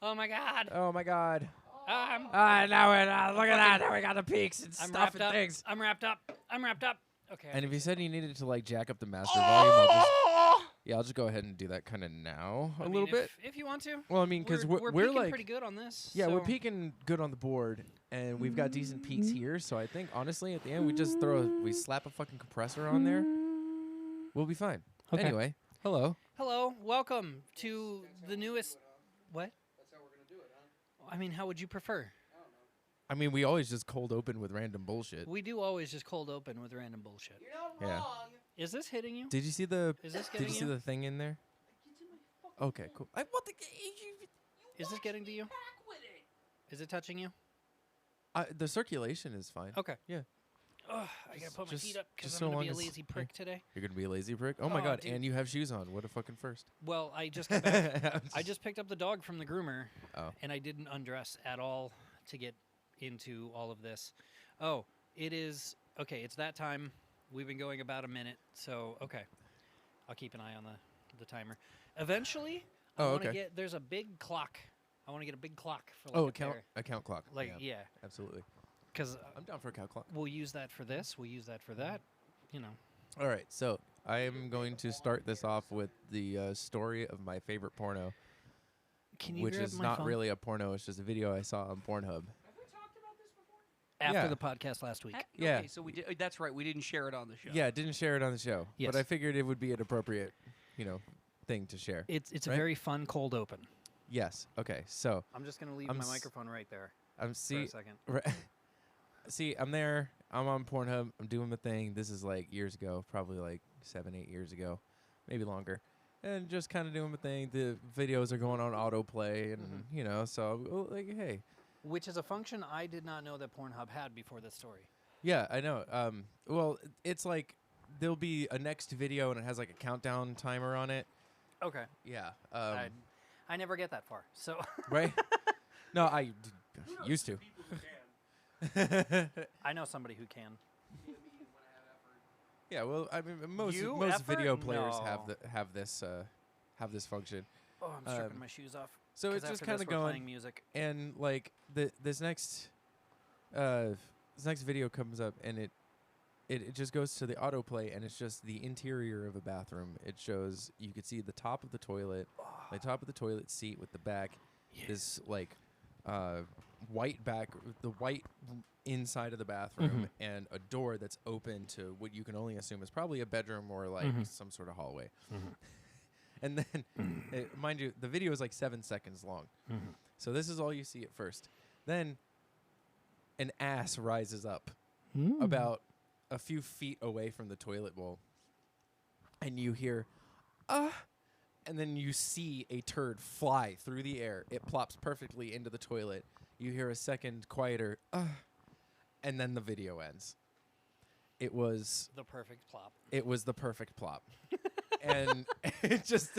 Oh my god. Oh my god. I'm Now we're look at that. Now we got the peaks and I'm stuff wrapped and up. things. I'm wrapped up. I'm wrapped up. Okay. And if you said you needed to like jack up the master volume, I'll just go ahead and do that kind of now a little bit. If you want to. Well, I mean, because we're we're peaking like pretty good on this. yeah, so. we're peaking good on the board, and we've got decent peaks here. So I think honestly, at the end, we just we slap a fucking compressor on there. We'll be fine. Okay. Anyway, hello. Hello. Welcome to the newest. What? That's how we're going to do it, huh? I mean, how would you prefer? I mean, we always just cold open with random bullshit. We do always just cold open with random bullshit. You're not Yeah. wrong. Is this hitting you? Did you see the? Is this Did getting you see the thing in there? Get to my fucking Okay, cool. What the? Is this getting to you? back with it. Is it touching you? The circulation is fine. Okay. Yeah. Ugh, I gotta put my feet up because just I'm so gonna be a long as- lazy prick today. You're gonna be a lazy prick. Oh my Oh, god! dude. And you have shoes on. What a fucking first. Well, I just got back. I just picked up the dog from the groomer, Oh. and I didn't undress at all to get into all of this. Oh, it is okay. It's that time. We've been going about a minute, so okay. I'll keep an eye on the timer. Eventually, I Oh, want to okay. get. There's a big clock. I want to get a big clock for like Oh, a account pair. clock. Like yeah, Absolutely. because I'm down for a cow clock. we'll use that for this. We'll use that for that. You know. All right, so I am going to start this off with the story of my favorite porno, Can you which grab is my not phone? really a porno. It's just a video I saw on Pornhub. Have we talked about this before? After Yeah. the podcast last week. Yeah. Okay, so we did. That's right. We didn't share it on the show. Yeah, didn't share it on the show, Yes. but I figured it would be an appropriate, thing to share. It's Right? a very fun cold open. Yes. Okay. So I'm just gonna leave I'm my s- microphone right there I'm for see. a second. See, I'm there. I'm on Pornhub. I'm doing my thing. This is like years ago, probably like 7-8 years ago, maybe longer. And just kind of doing my thing. The videos are going on autoplay, and so like, hey, Which is a function I did not know that Pornhub had before this story. yeah, I know. Well, it's like there'll be a next video, and it has like a countdown timer on it. Okay. Yeah. I never get that far. So Right? No, I used to. I know somebody who can. Yeah, well, I mean, most You video effort? players No. have this function. Oh, I'm stripping Um, my shoes off. So 'cause it's just after kind this of we're going, playing music. and like this next video comes up, and it just goes to the autoplay, and it's just the interior of a bathroom. It shows, you could see the top of the toilet, the top of the toilet seat with the back, this like white back, the white inside of the bathroom, and a door that's open to what you can only assume is probably a bedroom or like some sort of hallway. And then, mind you, the video is like 7 seconds long. So this is all you see at first. Then an ass rises up about a few feet away from the toilet bowl. And you hear, and then you see a turd fly through the air. It plops perfectly into the toilet. You hear a second quieter, and then the video ends. It was The perfect plop. the perfect plop. And it just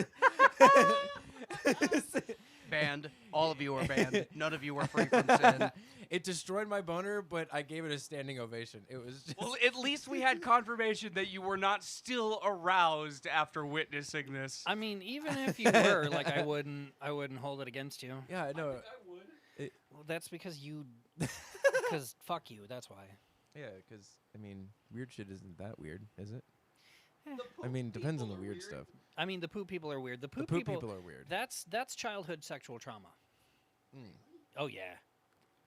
Banned. All of you are banned. None of you are free from sin. it destroyed my boner, but I gave it a standing ovation. It was just Well, at least we had confirmation that you were not still aroused after witnessing this. I mean, even if you were, like, I wouldn't hold it against you. yeah, I know. Well, that's because because fuck you. That's why. Yeah, because I mean, weird shit isn't that weird, is it? I mean, depends on the weird stuff. I mean, the poop people are weird. The The poop, poop people people are weird. That's childhood sexual trauma. Oh yeah,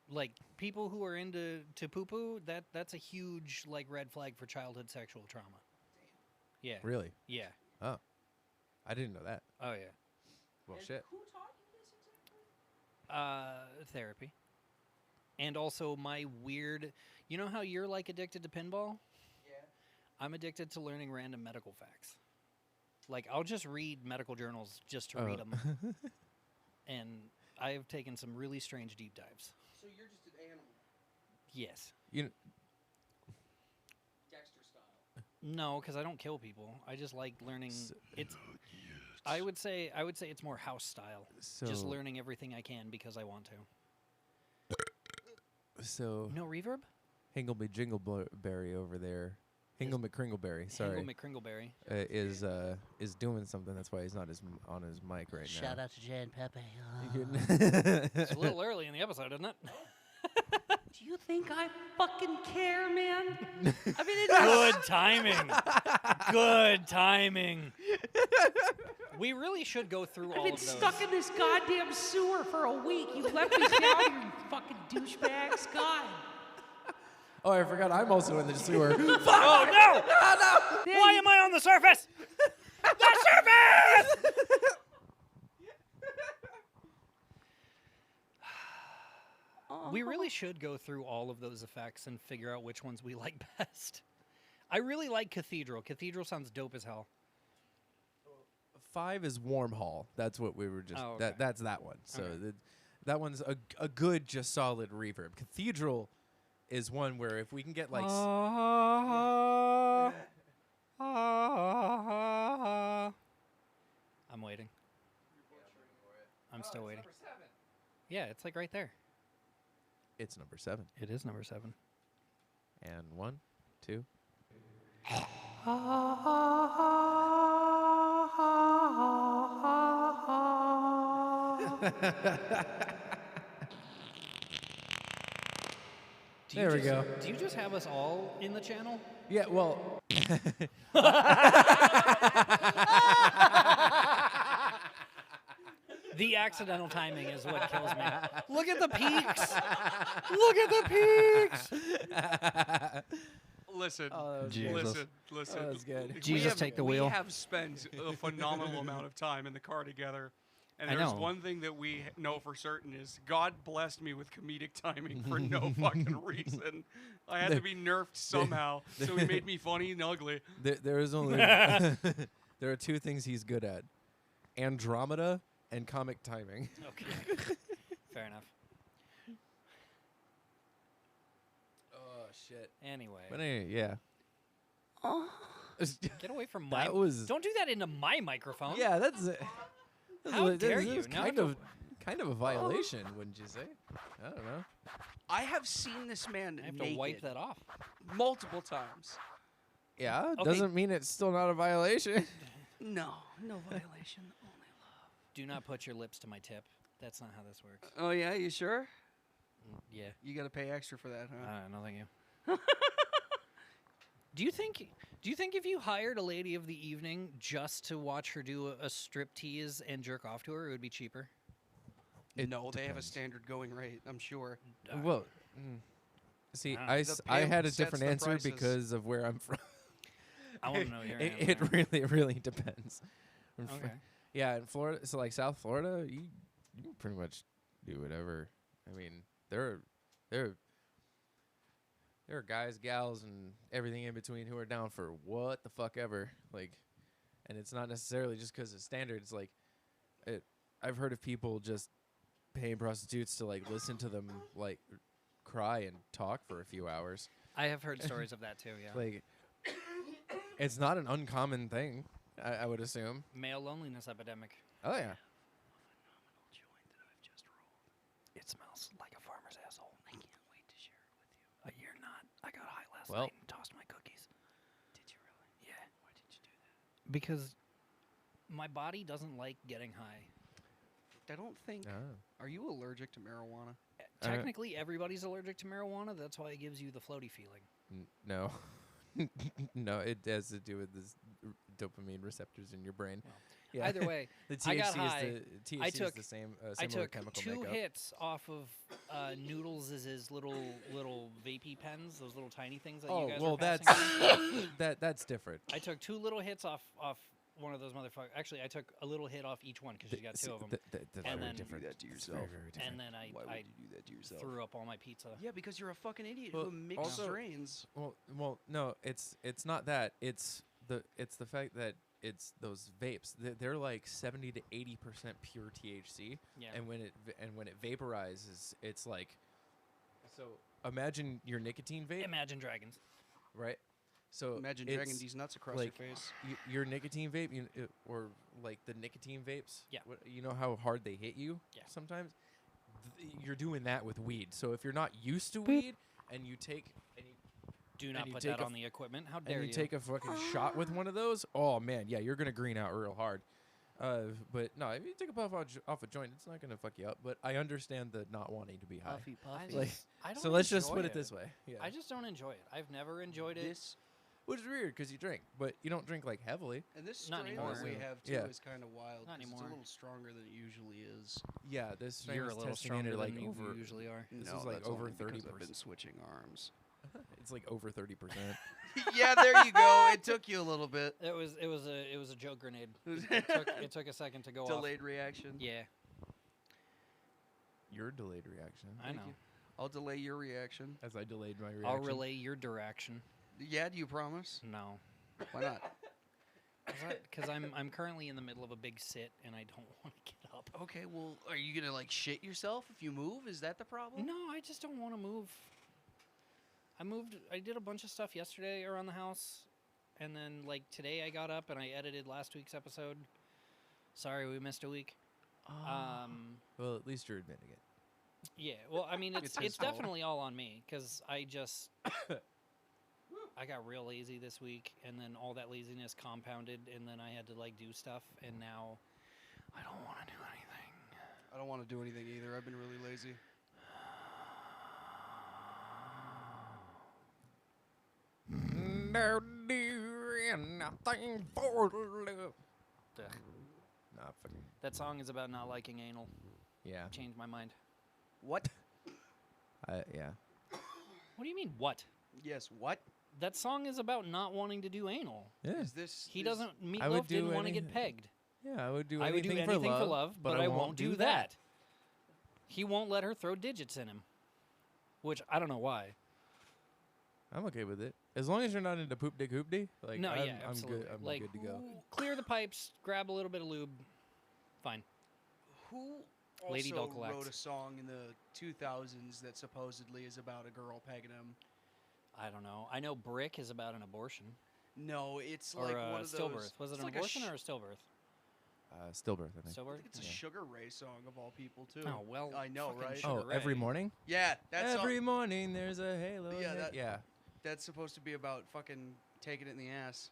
like people who are into poo poo. That's a huge like red flag for childhood sexual trauma. Yeah. Really? Yeah. Oh, I didn't know that. Oh yeah. Well, shit. Who taught you this exactly? Therapy. And also my weird. You know how you're like addicted to pinball? Yeah. I'm addicted to learning random medical facts. Like, I'll just read medical journals just to read them. And I've taken some really strange deep dives. So you're just an animal. Yes. You know, Dexter style. No, because I don't kill people. I just like learning. It's. I would say it's more house style. Just so learning everything I can because I want to. so No reverb? Hingleby Jingleberry over there. Hingle McCringleberry, sorry, Hingle McCringleberry. is doing something. That's why he's not on his mic right Shout now. out to Jay and Pepe. It's a little early in the episode, isn't it? Do you think I fucking care, man? I mean, Good timing. Good timing. We really should go through all I've been of those. stuck in this goddamn sewer for a week. You left me down, you fucking douchebags. God. Oh, I forgot. I'm also in the sewer. Oh no! Why am I on the surface? The surface! We really should go through all of those effects and figure out which ones we like best. I really like Cathedral. Cathedral sounds dope as hell. 5 is Warm Hall. That's what we were just. Oh, okay. That's that one. So Okay. that one's a good, just solid reverb. Cathedral is one where if we can get like. I'm waiting. I'm still waiting. Yeah, it's like right there. It's number 7. It is number 7. And 1, 2. There we go. Do you just have us all in the channel? Yeah, well. The accidental timing is what kills me. Look at the peaks. Look at the peaks. Listen, Oh, that was Jesus. listen. Oh, that's good. Jesus, take the wheel. We have spent a phenomenal amount of time in the car together. And I there's know. one thing that we know for certain is God blessed me with comedic timing for no fucking reason. I had to be nerfed somehow, so he made me funny and ugly. There is only. There are 2 things he's good at: Andromeda and comic timing. Okay. Fair enough. Oh shit. Anyway, But anyway, yeah. get away from my. That was. Don't do that into my microphone. Yeah, that's. How dare you? That's Now I kind have of, kind of a violation, wouldn't you say? I don't know. I have seen this man I have naked to wipe that off. multiple times. Yeah, Okay. doesn't mean it's still not a violation. No violation. Only Do not put your lips to my tip. That's not how this works. love. Oh yeah, you sure? Yeah. You got to pay extra for that, huh? No, thank you. Do you think if you hired a lady of the evening just to watch her do a strip tease and jerk off to her, it would be cheaper? No, they have a depends. standard going rate. I'm sure. Well, see, Uh, I had a pimp sets different the answer prices. because of where I'm from. I want to know your It answer. really depends. I'm fr- Okay. Yeah, in Florida, so like South Florida, you can pretty much do whatever. I mean, there are guys, gals, and everything in between who are down for what the fuck ever. Like, and it's not necessarily just because of standards. Like, I've heard of people just paying prostitutes to like listen to them like cry and talk for a few hours. I have heard stories of that too. Yeah. Like, it's not an uncommon thing. I would assume. Male loneliness epidemic. Oh yeah. It smells like a farmer's asshole. I can't wait to share it with you. You're not. I got high last Well. night and tossed my cookies. Did you really? Yeah. Why did you do that? Because my body doesn't like getting high. I don't think. Oh. Are you allergic to marijuana? Technically, everybody's allergic to marijuana. That's why it gives you the floaty feeling. No. No, it has to do with this dopamine receptors in your brain. Well, Yeah. Either way, the I got THC high. is the THC took- is the same I similar took chemical 2 makeup. hits off of Noodles' little vapey pens, those little tiny things that Oh, you guys well, were passing that's around. that's different. I took 2 little hits off one of those motherfuckers. Actually, I took a little hit off each one because you got 2 of them. That's And very then- different. Do that to It's yourself. very, very different. And then I you do that to yourself? threw up all my pizza. Yeah, because you're a fucking idiot Well, who mixed also- strains. Well, no, it's not that. It's the fact that it's those vapes. They're like 70 to 80% pure THC, Yeah. and when it vaporizes, it's like. So imagine your nicotine vape, Imagine Dragons. right? So Imagine it's dragging these nuts across like your face. your nicotine vape, or like the nicotine vapes. Yeah. You know how hard they hit you. Yeah. Sometimes you're doing that with weed. So if you're not used to weed and you take and you Do not you put take that a on the equipment. How and dare you take a fucking shot with one of those, oh man, yeah, you're gonna green out real hard. But no, if you take a puff off a joint, it's not gonna fuck you up. But I understand the not wanting to be high. Puffy, puffy. Like, I don't so let's just enjoy put it this way. Yeah. I just don't enjoy it. I've never enjoyed it. This Which is weird because you drink, but you don't drink like heavily. and this Not strain anymore. that we have too Yeah. is kind of wild. Not 'cause It's anymore. a little stronger than it usually is. Yeah, this strain You're a was little testing in stronger at like than you over. usually are. This no, is like that's over only because 30%. I've been switching arms. It's like over 30%. Yeah, there you go. It took you a little bit. It was a joke grenade. It took a second to go Delayed reaction. off. Yeah, Your delayed reaction. I know. you. I'll delay your reaction. As I delayed my reaction. I'll relay your direction. Yeah, do you promise? No, Why not? because I'm currently in the middle of a big sit and I don't want to get up. Okay, well, are you gonna like shit yourself if you move? Is that the problem? No, I just don't want to move. I did a bunch of stuff yesterday around the house, and then like today I got up and I edited last week's episode. Sorry, we missed a week. Well, at least you're admitting it. Yeah, well, I mean, It's his it's fault. definitely all on me because I just I got real lazy this week, and then all that laziness compounded, and then I had to like do stuff, and now I don't want to do anything. I don't want to do anything either. I've been really lazy. No doing nothing for love. Ugh. Nah, fucking. That song is about not liking anal. Yeah. Changed my mind. What? Yeah. What do you mean, what? Yes. What That song is about not wanting to do anal. Yeah. is this? He is- doesn't. I would Meatloaf do didn't want to get anything. pegged. Yeah, I would do I would anything, do anything for love, but I won't do that. He won't let her throw digits in him, which I don't know why. I'm okay with it. As long as you're not into poop dick hoop dee. Like, No, I'm, yeah, I'm absolutely. good. I'm like, good to go. Clear the pipes, grab a little bit of lube, fine. Who also Lady Dulcolax. wrote a song in the 2000s that supposedly is about a girl pegging him? I don't know. I know Brick is about an abortion No, it's or like a one of those. stillbirth. Was it it's an like abortion or a stillbirth? Stillbirth, I think. I Stillbirth. think it's a Yeah. Sugar Ray song of all people too. Oh well. I know, fucking right? Sugar Oh, every Ray. morning? Yeah, that's Every morning there's a halo. Yeah, in it. that- yeah. that's supposed to be about fucking taking it in the ass.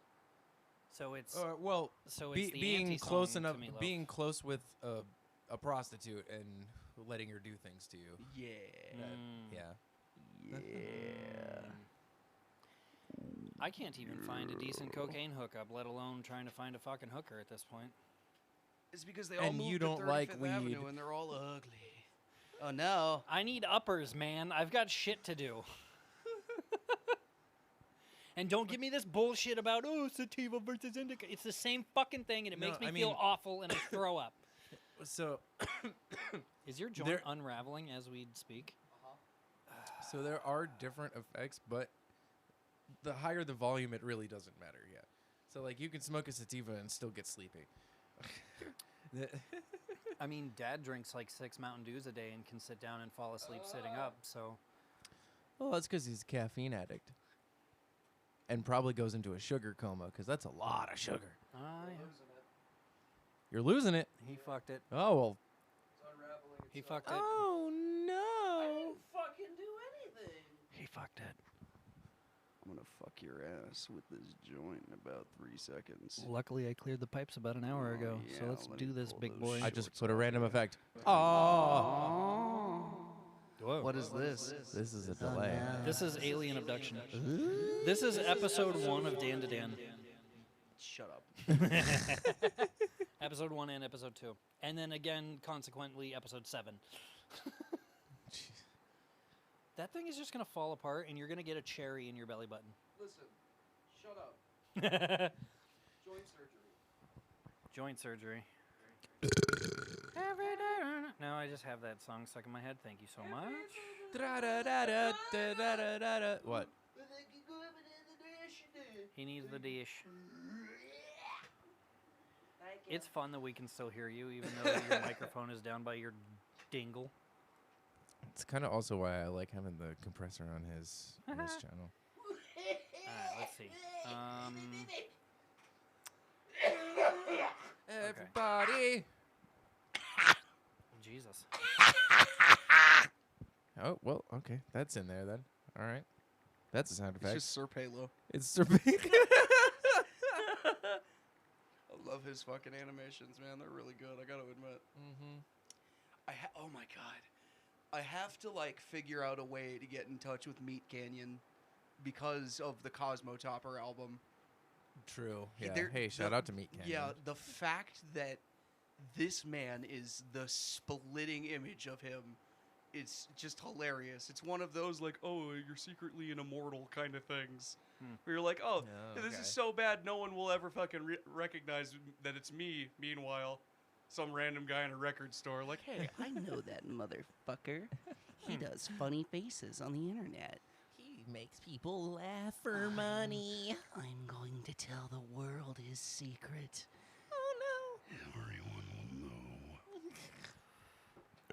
So it's Well, so it's the being anti-song close to enough, Meatloaf. being close with a prostitute and letting her do things to you. Yeah. Mm. Yeah. Yeah. I can't even find a decent cocaine hookup, let alone trying to find a fucking hooker at this point. It's because they all And moved you to don't 35th like Avenue weed. and they're all ugly. Oh no. I need uppers, man. I've got shit to do. And don't give me this bullshit about, oh, sativa versus indica. It's the same fucking thing, and it No, makes me I feel mean- awful, and I throw up. So, Is your joint There- unraveling as we speak? so there are different effects, but the higher the volume, it really doesn't matter. Yeah. So like you can smoke a sativa and still get sleepy. I mean, Dad drinks like 6 Mountain Dews a day and can sit down and fall asleep sitting up, so... Well, that's because he's a caffeine addict, and probably goes into a sugar coma because that's a lot of sugar. Yeah. You're losing it. He fucked it. Oh well. He fucked it. Oh no. fucking do anything. He fucked it. I'm gonna fuck your ass with this joint in about 3 seconds. Luckily, I cleared the pipes about an hour Oh, ago, so yeah, let's let do me this, pull big those boy. I just shorts put a off random there. effect. Oh. Oh. Whoa. What is this? This is a delay. This is Alien Abduction. This is episode 1 of Dan to Dan. Shut up. Episode 1 and episode 2. And then again, consequently, episode 7. That thing is just going to fall apart, and you're going to get a cherry in your belly button. Listen, shut up. Joint surgery. Joint surgery. No, I just have that song stuck in my head. Thank you so much. What? He needs the dish. It's fun that we can still hear you, even though your microphone is down by your dingle. It's kind of also why I like having the compressor on his channel. Alright, let's see. Everybody. Jesus. Oh well, okay, that's in there then. All right. That's a sound It's effect. just Sir Halo. It's I love his fucking animations, man. They're really good. I gotta admit. mm-hmm. Oh my god, I have to like figure out a way to get in touch with Meat Canyon because of the Cosmo Topper album. True. He- Yeah. there- Hey, shout the- out to Meat Canyon. Yeah, the fact that this man is the splitting image of him, it's just hilarious. It's one of those like, oh, you're secretly an immortal kind of things. Where you're like, oh, Oh, this okay. is so bad, no one will ever fucking recognize that it's me. Meanwhile, some random guy in a record store, like, hey, I know that motherfucker. He does funny faces on the internet. He makes people laugh for money. I'm going to tell the world his secret. Oh Everyone will know.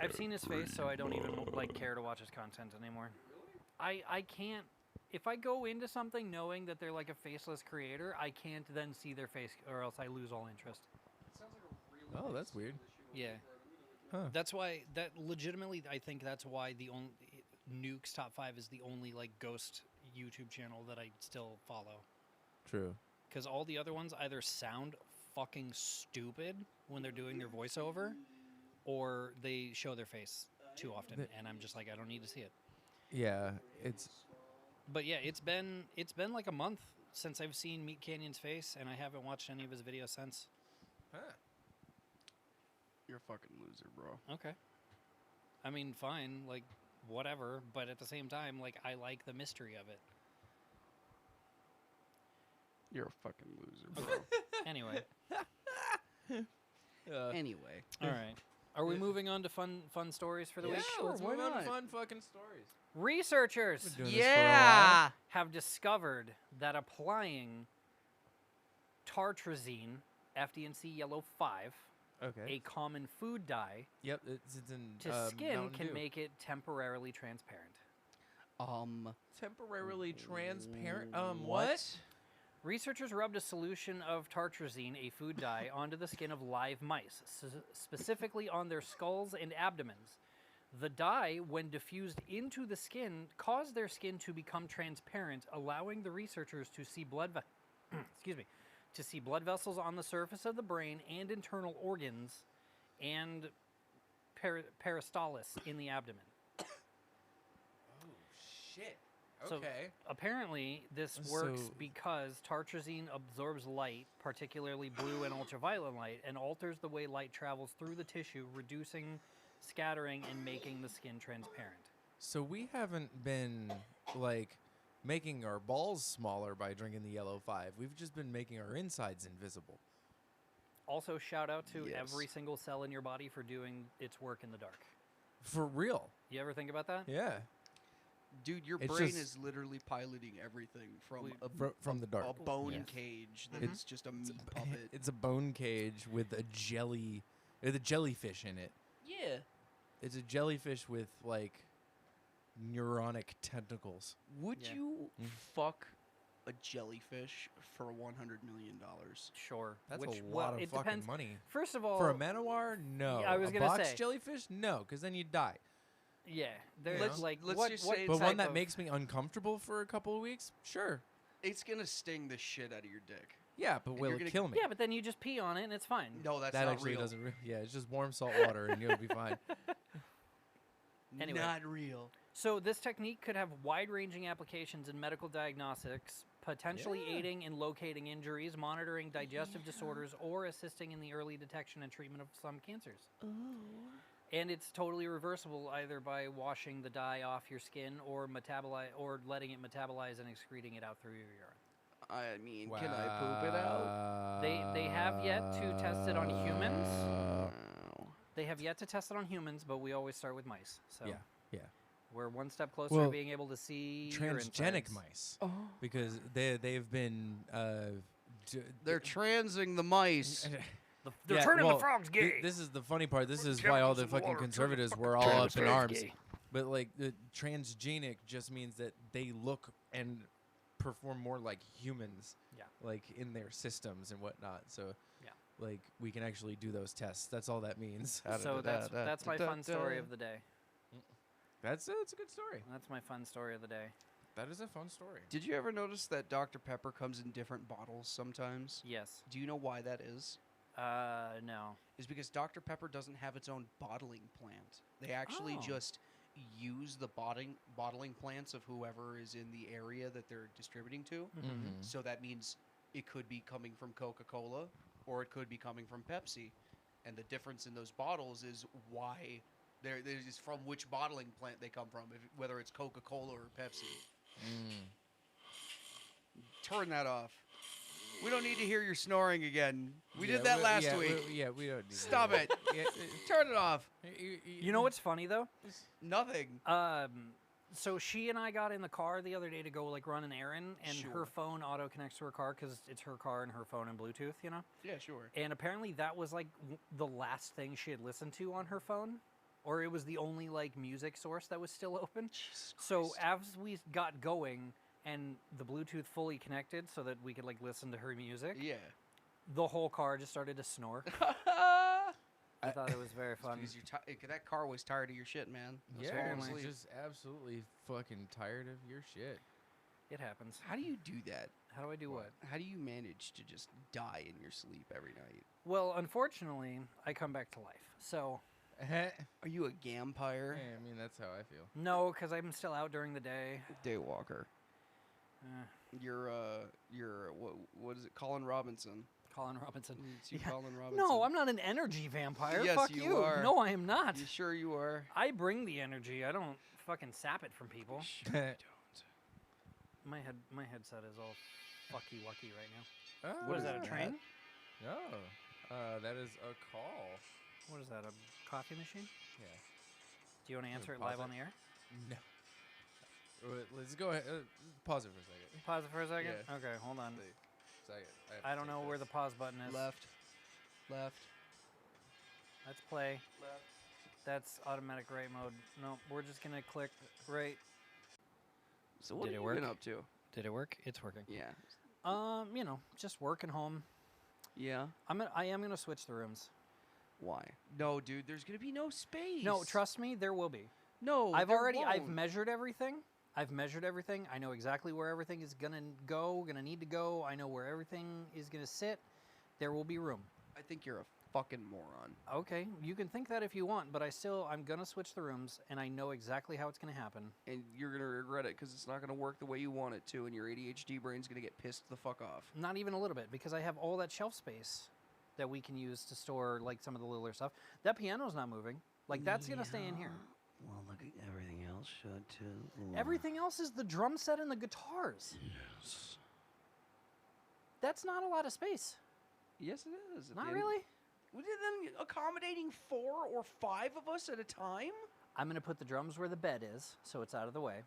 I've seen his face, so I don't even like care to watch his content anymore. I can't. If I go into something knowing that they're like a faceless creator, I can't then see their face, or else I lose all interest. no. Oh, that's weird. Yeah. Huh. That's why that legitimately I think that's why the only Nuke's Top 5 is the only like ghost YouTube channel that I still follow. True. Cuz all the other ones either sound fucking stupid when they're doing their voiceover or they show their face too often and I'm just like I don't need to see it. Yeah. It's. But yeah, it's been like a month since I've seen Meat Canyon's face and I haven't watched any of his videos since. Huh. You're a fucking loser, bro. Okay. I mean, fine, like whatever, but at the same time, like I like the mystery of it. You're a fucking loser, bro. Anyway, Anyway. all right. Are we moving on to fun stories for the Yeah, week? sure, let's why move on to not? fun fucking stories. Researchers Been doing this for a while. have discovered that applying tartrazine, FD&C Yellow 5, Okay. a common food dye, Yep. It's in to skin Mountain can Dew. make it temporarily transparent. Temporarily transparent. What? What? Researchers rubbed a solution of tartrazine, a food dye, onto the skin of live mice, specifically on their skulls and abdomens. The dye, when diffused into the skin, caused their skin to become transparent, allowing the researchers to see to see blood vessels on the surface of the brain and internal organs, and peristalsis in the abdomen. Oh shit. So, Okay. Apparently, this works because tartrazine absorbs light, particularly blue and ultraviolet light, and alters the way light travels through the tissue, reducing scattering and making the skin transparent. So we haven't been like making our balls smaller by drinking the yellow 5. We've just been making our insides invisible. Also, shout out to Yes. every single cell in your body for doing its work in the dark. For real. You ever think about that? Yeah. Dude, your It's brain just- is literally piloting everything from We- From the dark. a bone Yes. cage Mhm. that's just a meat puppet. It's a bone cage with a jellyfish in it. Yeah. It's a jellyfish with like neuronic tentacles. Would Yeah. you Mm. fuck a jellyfish for $100 million? Sure. That's Which, a well, lot of it fucking depends. money. First of all, For a manowar, no. Yeah, I was a gonna box say. jellyfish, no, because then you die. yeah, there's Let's- like let's what, just what say But type one that of- makes me uncomfortable for a couple of weeks, sure. It's gonna sting the shit out of your dick. Yeah, but And will you're it gonna- kill me? Yeah, but then you just pee on it and it's fine. No, that's that not actually real. doesn't. Yeah, it's just warm salt water and you'll be fine. Anyway. Not real. So this technique could have wide-ranging applications in medical diagnostics, potentially Yeah. aiding in locating injuries, monitoring digestive disorders, or assisting in the early detection and treatment of some cancers. And it's totally reversible either by washing the dye off your skin or letting it metabolize and excreting it out through your urine. I mean, can I poop it out? They have yet to test it on humans. Wow. They have yet to test it on humans, but we always start with mice. So Yeah, yeah. we're one step closer Well, to being able to see your Transgenic insides. mice, Oh. because they've been. They're transing the mice. They're Yeah, turning well, the frogs gay. This is the funny part. This is why all the fucking conservatives were all up in arms. But like the transgenic just means that they look and perform more like humans. Yeah. Like in their systems and whatnot. So Yeah. like we can actually do those tests. That's all that means. So that's my fun story of the day. That's a good story. That's my fun story of the day. That is a fun story. Did you ever notice that Dr. Pepper comes in different bottles sometimes? Yes. Do you know why that is? No. Is because Dr. Pepper doesn't have its own bottling plant. They actually Oh. just use the bottling plants of whoever is in the area that they're distributing to. Mm-hmm. So that means it could be coming from Coca-Cola or it could be coming from Pepsi. And the difference in those bottles is why is from which bottling plant they come from, whether it's Coca-Cola or Pepsi. Turn that off. We don't need to hear your snoring again. We did that last week. We don't need to Stop do it. that. Turn it off. You know what's funny though? Nothing. So she and I got in the car the other day to go like run an errand, and her Sure. phone auto connects to her car because it's her car and her phone and Bluetooth, you know. Yeah, sure. And apparently that was like the last thing she had listened to on her phone, or it was the only like music source that was still open. Jesus So as we got going and the Bluetooth fully connected so that we could like listen to her music, Yeah. the whole car just started to snore. I thought it was very fun. Because that car was tired of your shit, man. That's Yeah, why I'm Apparently. it's asleep. just absolutely fucking tired of your shit. It happens. How do you do that? How do I do what? How do you manage to just die in your sleep every night? Well, unfortunately, I come back to life. So Are you a gampire? I mean, that's how I feel. no, because I'm still out during the day. Daywalker. You're what is it? Colin Robinson. Colin Robinson. It's you, Yeah. Colin Robinson. No, I'm not an energy vampire. Yes, Fuck you are. No, I am not. You sure you are? I bring the energy. I don't fucking sap it from people. Sure you don't. My headset is all fucky wucky right now. Oh, What is that? A train? No. That is a call. What is that? A coffee machine? Yeah. Do you want to Wanna answer it pause live it? on the air? No. Let's go ahead. Pause it for a second. Pause it for a second. Yeah. Okay, hold on. Second. I don't know where the pause button is. Left. Let's play. Left. That's automatic right mode. No, we're just gonna click right. So what Did have it you work? been up to? Did it work? It's working. Yeah. You know, just working home. Yeah. I am gonna switch the rooms. Why? No, dude. There's gonna be no space. No, trust me, there will be. No. I've won't. measured everything. I know exactly where everything is gonna need to go. I know where everything is gonna sit. There will be room. I think you're a fucking moron. Okay, you can think that if you want, but I'm gonna switch the rooms, and I know exactly how it's gonna happen. And you're gonna regret it because it's not gonna work the way you want it to, and your ADHD brain's gonna get pissed the fuck off. Not even a little bit, because I have all that shelf space that we can use to store like some of the littler stuff. That piano's not moving. Like that's gonna stay in here. Well, look at everything else should too. Everything else is the drum set and the guitars. Yes. That's not a lot of space. Yes, it is. Not really. Then accommodating 4 or 5 of us at a time? I'm gonna put the drums where the bed is, so it's out of the way.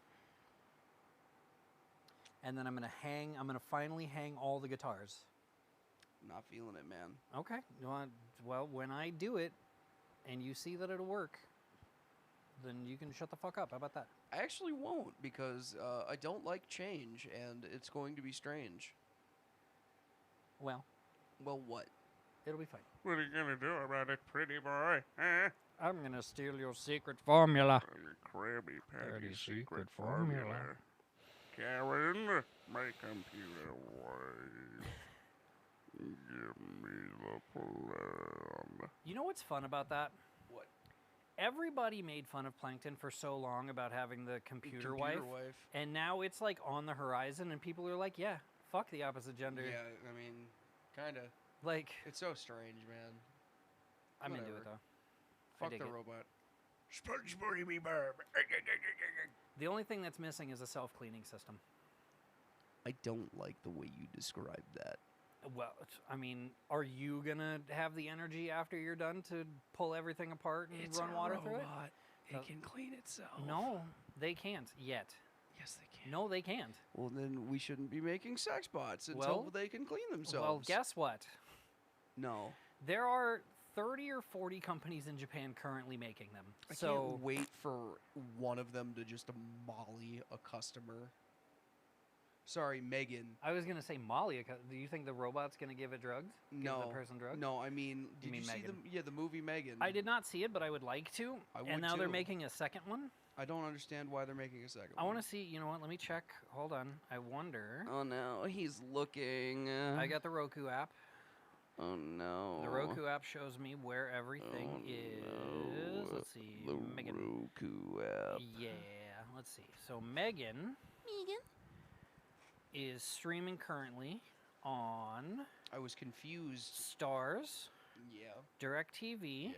And then I'm gonna finally hang all the guitars. Not feeling it, man. Okay. Well, when I do it, and you see that it'll work, then you can shut the fuck up. How about that? I actually won't because I don't like change, and it's going to be strange. Well, Well, what? it'll be fine. What are you gonna do about it, pretty boy? Eh? I'm gonna steal your secret formula. Your Krabby Patty Patty secret secret formula. formula. Karen, my computer wave. Give me the plan. You know what's fun about that? What? Everybody made fun of Plankton for so long about having the computer wife, and now it's like on the horizon, and people are like, "Yeah, fuck the opposite gender." Yeah, I mean, kind of. Like, It's so strange, man. I'm into whatever. it though. Fuck dig the it. robot. The only thing that's missing is a self-cleaning system. I don't like the way you described that. Well, I mean, are you gonna have the energy after you're done to pull everything apart and run water through it? It can clean itself. No, they can't yet. Yes, they can. No, they can't. Well, then we shouldn't be making sex bots until Well- they can clean themselves. Well, guess what? No. There are 30 or 40 companies in Japan currently making them. I So can't wait for one of them to just molly a customer. Sorry, Megan. I was gonna say Molly. Do you think the robot's gonna give it drugs? No. Give the person drugs? No, I mean, did mean you see Megan? the movie Megan? I did not see it, but I would like to. I would And now they're too. making a second one. I don't understand why they're making a second I one. want to see. You know what? Let me check. Hold on. I wonder. Oh no, he's looking. I got the Roku app. Oh no. The Roku app shows me where everything is. no. Let's see. The Megan. Roku app. Yeah. Let's see. So Megan is streaming currently on I was confused. Stars, Yeah. DirecTV. Yeah.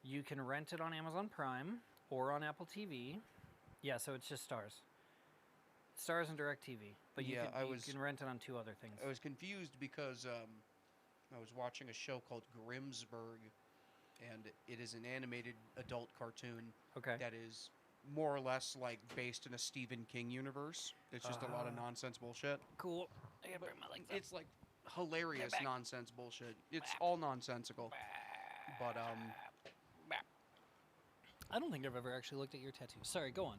You can rent it on Amazon Prime or on Apple TV. Yeah, so it's just Stars. Stars and DirecTV. But you, Yeah, you can rent it on 2 other things. I was confused because I was watching a show called Grimsburg, and it is an animated adult cartoon Okay. that is more or less like based in a Stephen King universe. It's just a lot of nonsense bullshit. Cool. I gotta bring my legs up. It's like hilarious back. nonsense bullshit. It's all nonsensical. But I don't think I've ever actually looked at your tattoo. Sorry, go on.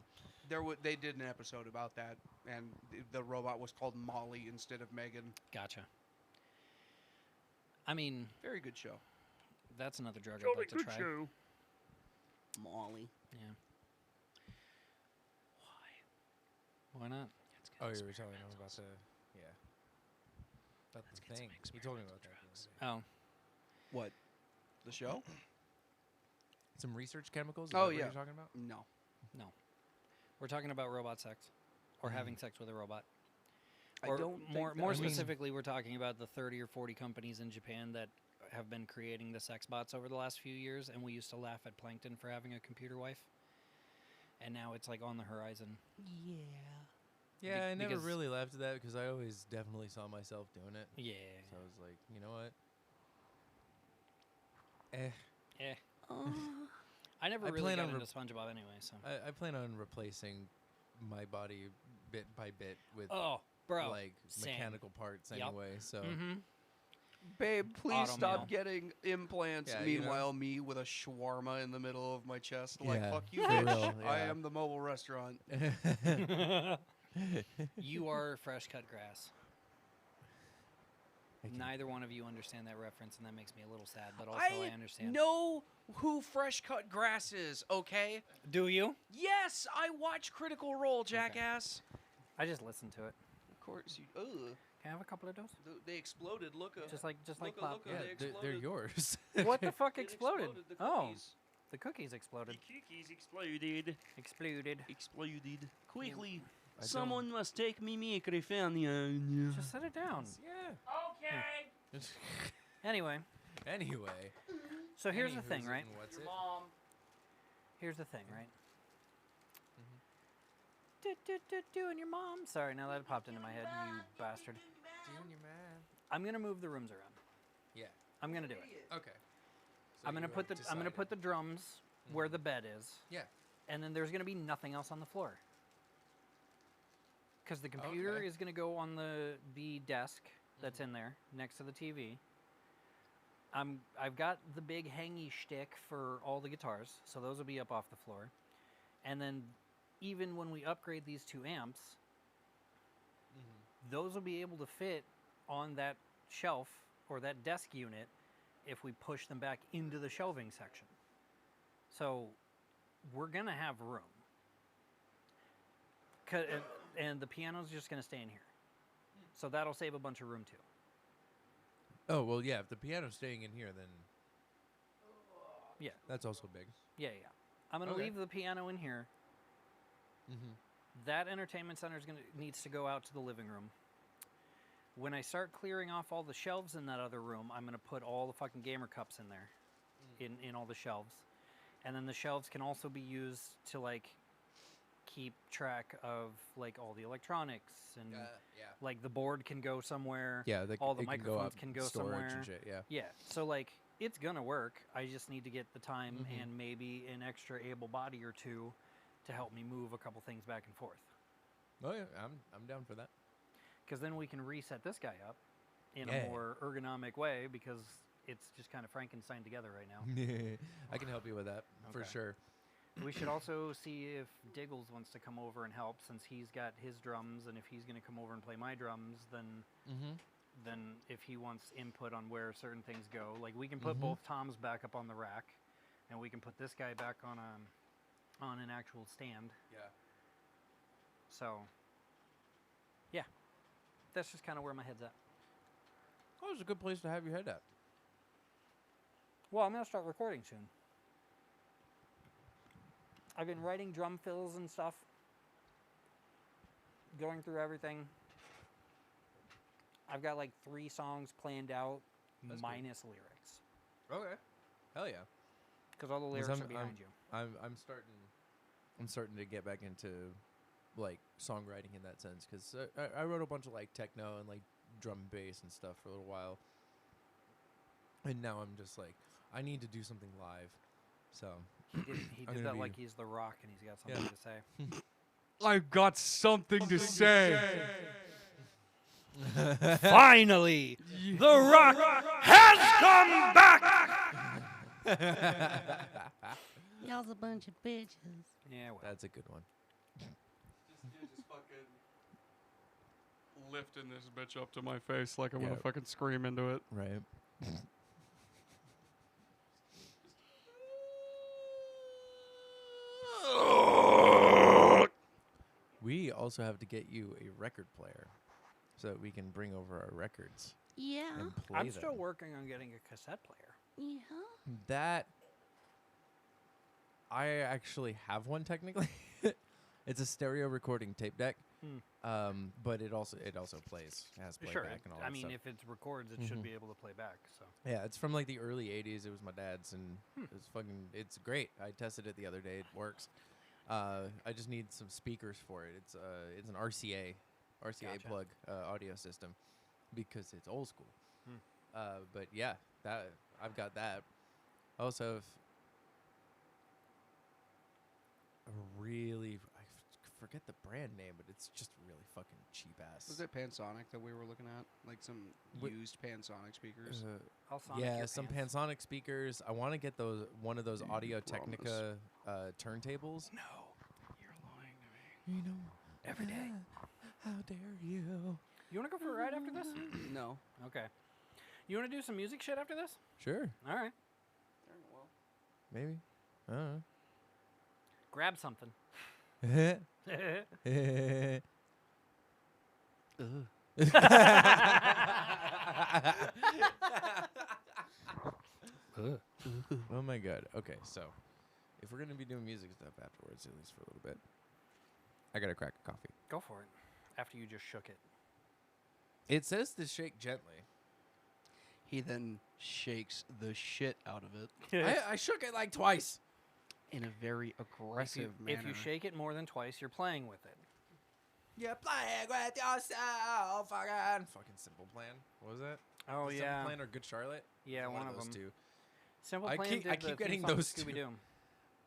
they did an episode about that, and the robot was called Molly instead of Megan. Gotcha. I mean, Very good show. that's another drug I'd like to try. Molly. Yeah. Why not? Oh, you were telling him about the about the thing. He told me about that. the other day. Oh, What? The show? Some research chemicals. Is Oh, that what yeah. you're talking about? No. we're talking about robot sex, or having sex with a robot. I Or don't more think more I mean- specifically, we're talking about the 30 or 40 companies in Japan that have been creating the sex bots over the last few years, and we used to laugh at Plankton for having a computer wife, and now it's like on the horizon. Yeah, I never because- really laughed at that because I always definitely saw myself doing it. Yeah. So I was like, you know what? I never I really plan got on into SpongeBob anyway, so. I plan on replacing my body bit by bit with Oh, bro. like same. mechanical parts Yup. anyway. So Mm-hmm. Babe, please Auto stop mail. getting implants. Yeah, you know? Meanwhile, me with a shawarma in the middle of my chest. Like, Yeah, fuck you, for bitch. real, I yeah. am the mobile restaurant. You are fresh cut grass. Thank you. Neither one of you understand that reference, and that makes me a little sad, but also I understand. know who Fresh Cut Grass is, okay? Do you? Yes, I watch Critical Role, jackass. I just listened to it. Of course you. Ugh. Can I have a couple of those? They exploded. Look. Just like Look, pop. look, yeah, they they're exploded. yours. What the fuck It exploded? The Oh, cookies. the cookies exploded. cookies exploded. Exploded. Exploded. Quickly. I don't- Someone must take me microphone. Just set it down. Yeah. Okay. Anyway, Anyway. so here's the Anywho's thing, it right? and What's it? Mom. Here's the thing, right? Do and your mom. Sorry, now that popped into my head, you bastard. Junior man. I'm gonna move the rooms around. Yeah. I'm gonna do it. Okay. So I'm gonna you put have I'm gonna put the decided. drums where the bed is, Yeah. and then there's gonna be nothing else on the floor. Because the computer Okay. is gonna go on the desk that's in there next to the TV. I've got the big hangy shtick for all the guitars, so those will be up off the floor. And then even when we upgrade these 2 amps, those will be able to fit on that shelf or that desk unit if we push them back into the shelving section. So we're gonna have room. And the piano's just gonna stay in here. So that'll save a bunch of room too. Oh well, yeah. If the piano's staying in here, then Yeah. that's also big. Yeah. I'm gonna Okay. leave the piano in here. That entertainment center needs to go out to the living room. When I start clearing off all the shelves in that other room, I'm gonna put all the fucking gamer cups in there, in all the shelves, and then the shelves can also be used to like keep track of like all the electronics and Yeah. like the board can go somewhere. Yeah. all the it microphones up can go storage somewhere. And shit, yeah. Yeah, so like it's gonna work. I just need to get the time Mhm. and maybe an extra able body or two to help me move a couple things back and forth. Oh yeah. I'm down for that. Because then we can reset this guy up in Yeah. a more ergonomic way because it's just kind of Frankenstein together right now. I can help you with that for Okay. sure. We should also see if Diggles wants to come over and help, since he's got his drums, and if he's going to come over and play my drums, then if he wants input on where certain things go, like we can put both toms back up on the rack, and we can put this guy back on an actual stand. Yeah. So, yeah, that's just kind of where my head's at. Oh, it's a good place to have your head at. Well, I'm going to start recording soon. I've been writing drum fills and stuff, going through everything. I've got like 3 songs planned out, That's minus lyrics. Okay. Hell yeah. Because all the 'Cause lyrics are behind you. I'm starting to get back into like songwriting in that sense, because I wrote a bunch of like techno and like drum and bass and stuff for a little while, and now I'm just like, I need to do something live. So He I'm did gonna that be- like he's The Rock and he's got something to say. I've got something to say. Finally, The Rock has come back! Y'all's a bunch of bitches. Yeah, well. That's a good one. Just fucking lifting this bitch up to my face like I want Yeah. to fucking scream into it. Right. We also have to get you a record player so that we can bring over our records Yeah. and play I'm them. still working on getting a cassette player. Yeah. That I actually have one technically. It's a stereo recording tape deck, but it also plays, has playback Sure. and all I that mean, stuff. if it records, it should be able to play back. So Yeah, it's from like the early '80s. It was my dad's, and it's great. I tested it the other day. It works. I just need some speakers for it. It's an RCA Gotcha. plug audio system because it's old school. But yeah, that I've got that. I also have a really, forget the brand name, but it's just really fucking cheap ass. Was it Pansonic that we were looking at? Like some Wait. used Pansonic speakers? I'll sonic Yeah, your some pants. Pansonic speakers. I want to get one of those Audio Technica turntables. No, you're lying to me. You know, Every day. How dare you? You want to go for a ride after this? No. Okay. You want to do some music shit after this? Sure, All right. Well, maybe. I don't Grab something. know. Oh my god. Okay, so if we're gonna be doing music stuff afterwards, at least for a little bit, I gotta crack a coffee. Go for it. After you just shook it. It says to shake gently. he then shakes the shit out of it I shook it like twice. in a very aggressive manner. If you shake it more than twice, you're playing with it. You're playing with yourself again. Fucking Simple Plan. What was that? Oh, The yeah. Simple Plan or Good Charlotte? Yeah, one of those them. two. Simple I Plan keep- did I the keep theme getting song to those two. Scooby-Doo.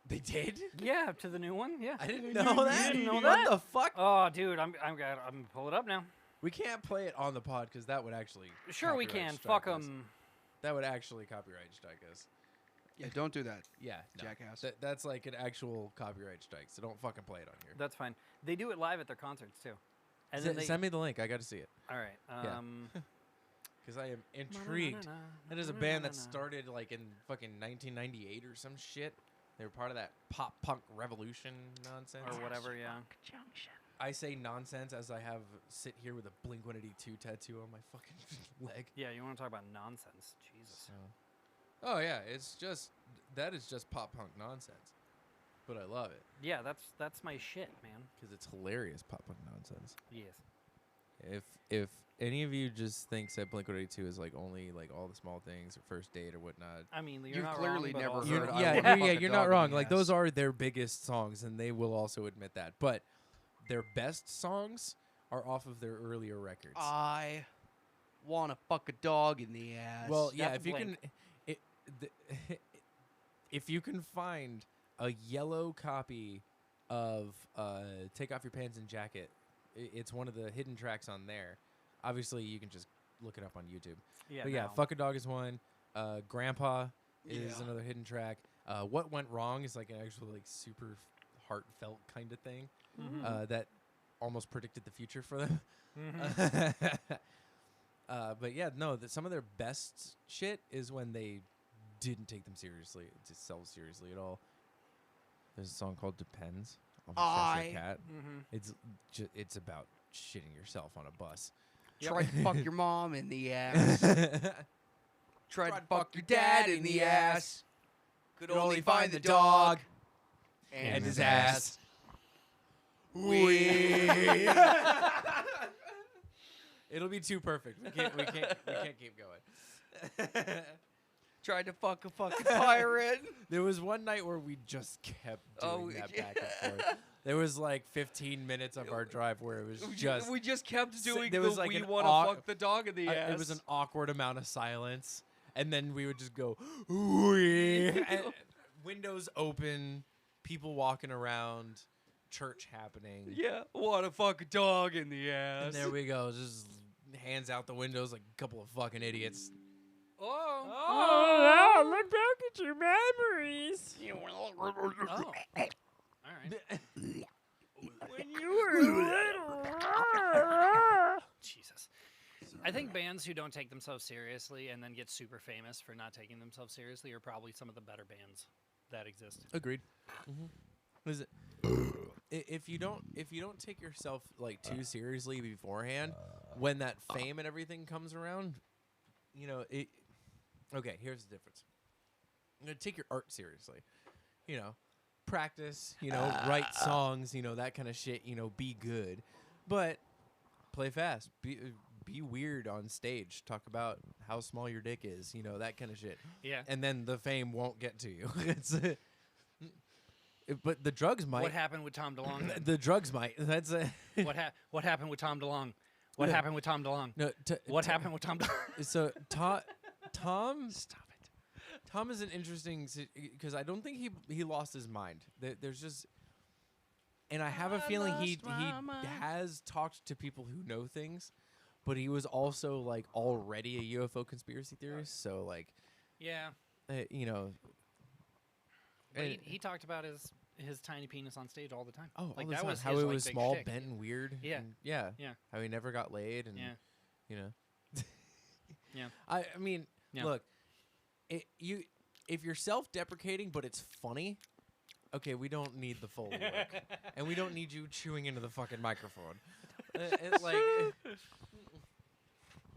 They did? Yeah, to the new one. Yeah. I didn't know that. didn't know What that? the fuck? Oh, dude, I'm gonna pull it up now. We can't play it on the pod because that would actually. Sure, we copyright can. strike Fuck us. them. That would actually copyright strike us. Yeah, don't do that, Yeah, no. jackass. That's like an actual copyright strike, so don't fucking play it on here. That's fine. They do it live at their concerts too. And then they. Send me the link. I got to see it All right. Yeah. because I am intrigued. That is a band that started like in fucking 1998 or some shit. They were part of that pop punk revolution nonsense. or whatever. Yeah. I say nonsense as I sit here with a Blink-182 tattoo on my fucking leg. Yeah. You want to talk about nonsense? Jesus. So. Oh yeah, that is just pop punk nonsense, but I love it Yeah, that's my shit, man. because it's hilarious pop punk nonsense. Yes. If any of you just thinks that Blink-182 is like only like all the small things or First Date or whatnot, I mean, you're You've not clearly wrong, but never also- heard I Wanna yeah, Fuck a you're Dog not in wrong. the Like Ass. those are their biggest songs, and they will also admit that. But their best songs are off of their earlier records. I want to fuck a dog in the ass. Well, yeah, That's if you can, Blink. if you can find a yellow copy of "Take Off Your Pants and Jacket," it's one of the hidden tracks on there. Obviously, you can just look it up on YouTube. Yeah. But yeah, no. "Fuck a Dog" is one. "Grandpa" is Yeah. another hidden track. What Went Wrong is like an actual like super heartfelt kind of thing that almost predicted the future for them. But yeah, no, some of their best shit is when they didn't take themselves seriously at all. There's a song called "Depends" of Cheshire Cat. It's about shitting yourself on a bus. Tried to fuck your mom in the ass. Tried to fuck your dad in the ass. Could only find the dog and his ass. It'll be too perfect. We can't keep going. Tried to fuck a fucking pirate. There was one night where we just kept doing that back and forth. There was like 15 minutes of our drive where it was just... We just kept doing there was like we an want to fuck the dog in the ass. It was an awkward amount of silence. And then we would just go... and windows open, people walking around, church happening. Yeah, want to fuck a dog in the ass. And there we go. Just hands out the windows like a couple of fucking idiots. Oh, look back at your memories. Oh. All right. When you were little. Jesus. I think bands who don't take themselves seriously and then get super famous for not taking themselves seriously are probably some of the better bands that exist. Agreed. Is it? If you don't take yourself like too seriously beforehand, when that fame and everything comes around, you know it. Okay, here's the difference. You know, take your art seriously. You know, practice. You know, write songs. You know, that kind of shit. You know, be good, but play fast. Be weird on stage. Talk about how small your dick is. You know, that kind of shit. Yeah. And then the fame won't get to you. But the drugs might. What happened with Tom DeLonge? Then? The drugs might. That's a. What happened with Tom DeLonge? What happened with Tom DeLonge? No. What happened with Tom DeLonge? So Tom. Stop it. Tom is an interesting because I don't think he lost his mind. There's just, and I have a feeling he has talked to people who know things, but he was also like already a UFO conspiracy theorist. So like, Yeah. You know. But he talked about his tiny penis on stage all the time. Oh, like all the that time. was How his, it like, was big small, shtick. bent, and weird. Yeah. And yeah. Yeah. How he never got laid, and Yeah. you know. Yeah. I mean, Yeah. look, if you're self-deprecating but it's funny, okay, we don't need the Foley work, and we don't need you chewing into the fucking microphone.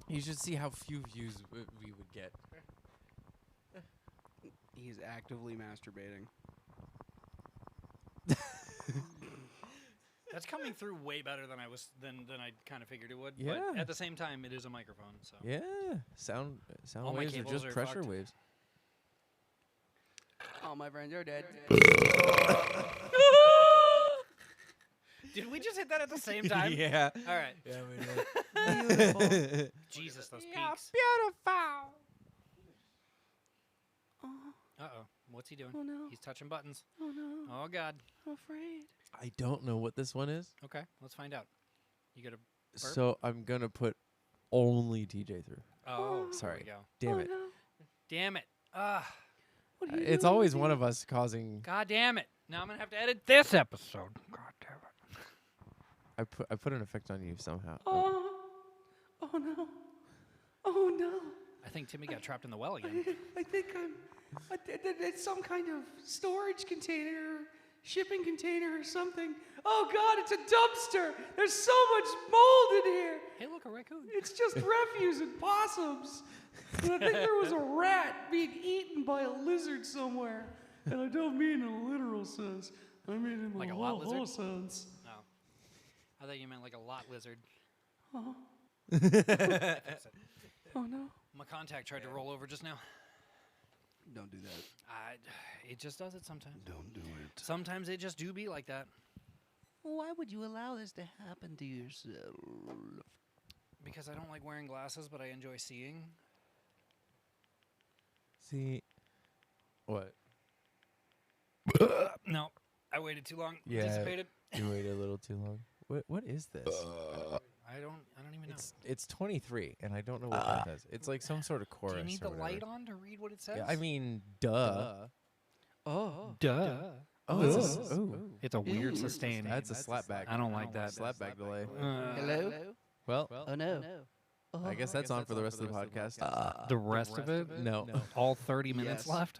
You should see how few views we would get. He's actively masturbating. That's coming through way better than I kind of figured it would. Yeah. But at the same time, it is a microphone, so. Yeah, sound All my waves are cables just are pressure fucked. waves. Oh, my friends are dead. Did we just hit that at the same time? Yeah. All right. Yeah, we Beautiful. Jesus, those peaks. beautiful. Uh-oh. What's he doing? Oh, no. He's touching buttons. Oh, no. Oh, God. I'm afraid. I don't know what this one is, Okay, let's find out. You got to burp? so I'm gonna put only TJ through. Oh, Sorry. There we go. Damn Oh, it. no. Damn it. Ah, What are you It's doing always with one me? of us causing. God damn it. Now I'm going to have to edit this episode. God damn it. I put an effect on you somehow. Oh. Oh, no. Oh, no. I think Timmy got trapped in the well again. I think it's some kind of storage container, shipping container or something. Oh, God, it's a dumpster. There's so much mold in here. Hey, look, a raccoon. It's just refuse and possums. And I think there was a rat being eaten by a lizard somewhere. And I don't mean in a literal sense. I mean in Like a a lot whole lizard? sense. No. I thought you meant like a lot lizard. Oh, Fix it. oh no. My contact tried to roll over just now. Don't do that. It just does it sometimes. Don't do it. Sometimes it just do be like that. Why would you allow this to happen to yourself? Because I don't like wearing glasses, but I enjoy seeing. See, what? No, I waited too long. Yeah. Anticipated. You waited a little too long. What is this? I don't even know. It's 23, and I don't know what that does. It's like some sort of chorus. Do you need or the light whatever. on to read what it says? Yeah, I mean, duh. Oh. Duh. Oh, It's it's a, a, ooh. it's a weird Ooh. sustain. That's a slapback. I don't like that. Slapback delay. Hello? Well, Oh no. I guess that's on for the rest of the podcast. The rest of it? No. All 30 minutes Yes. left?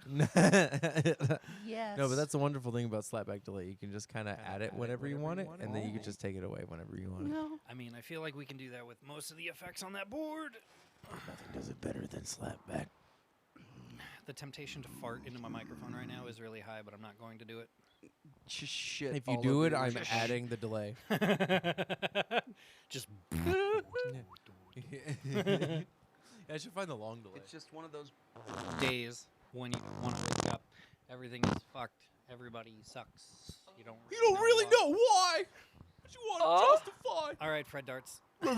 Yes. No, but that's the wonderful thing about slapback delay. You can just kind of add it whenever you want it, and then you can just take it away whenever you want it. No. I mean, I feel like we can do that with most of the effects on that board. Nothing does it better than slapback. The temptation to fart into my microphone right now is really high, but I'm not going to do it. Just shit. If you all do over it, your I'm shirt. adding the delay. Just I should find the long delay. It's just one of those. days when you want to wake up. Everything is fucked. Everybody sucks. You don't really why. know why. But you want to justify. All right, Fred Darts. Yeah,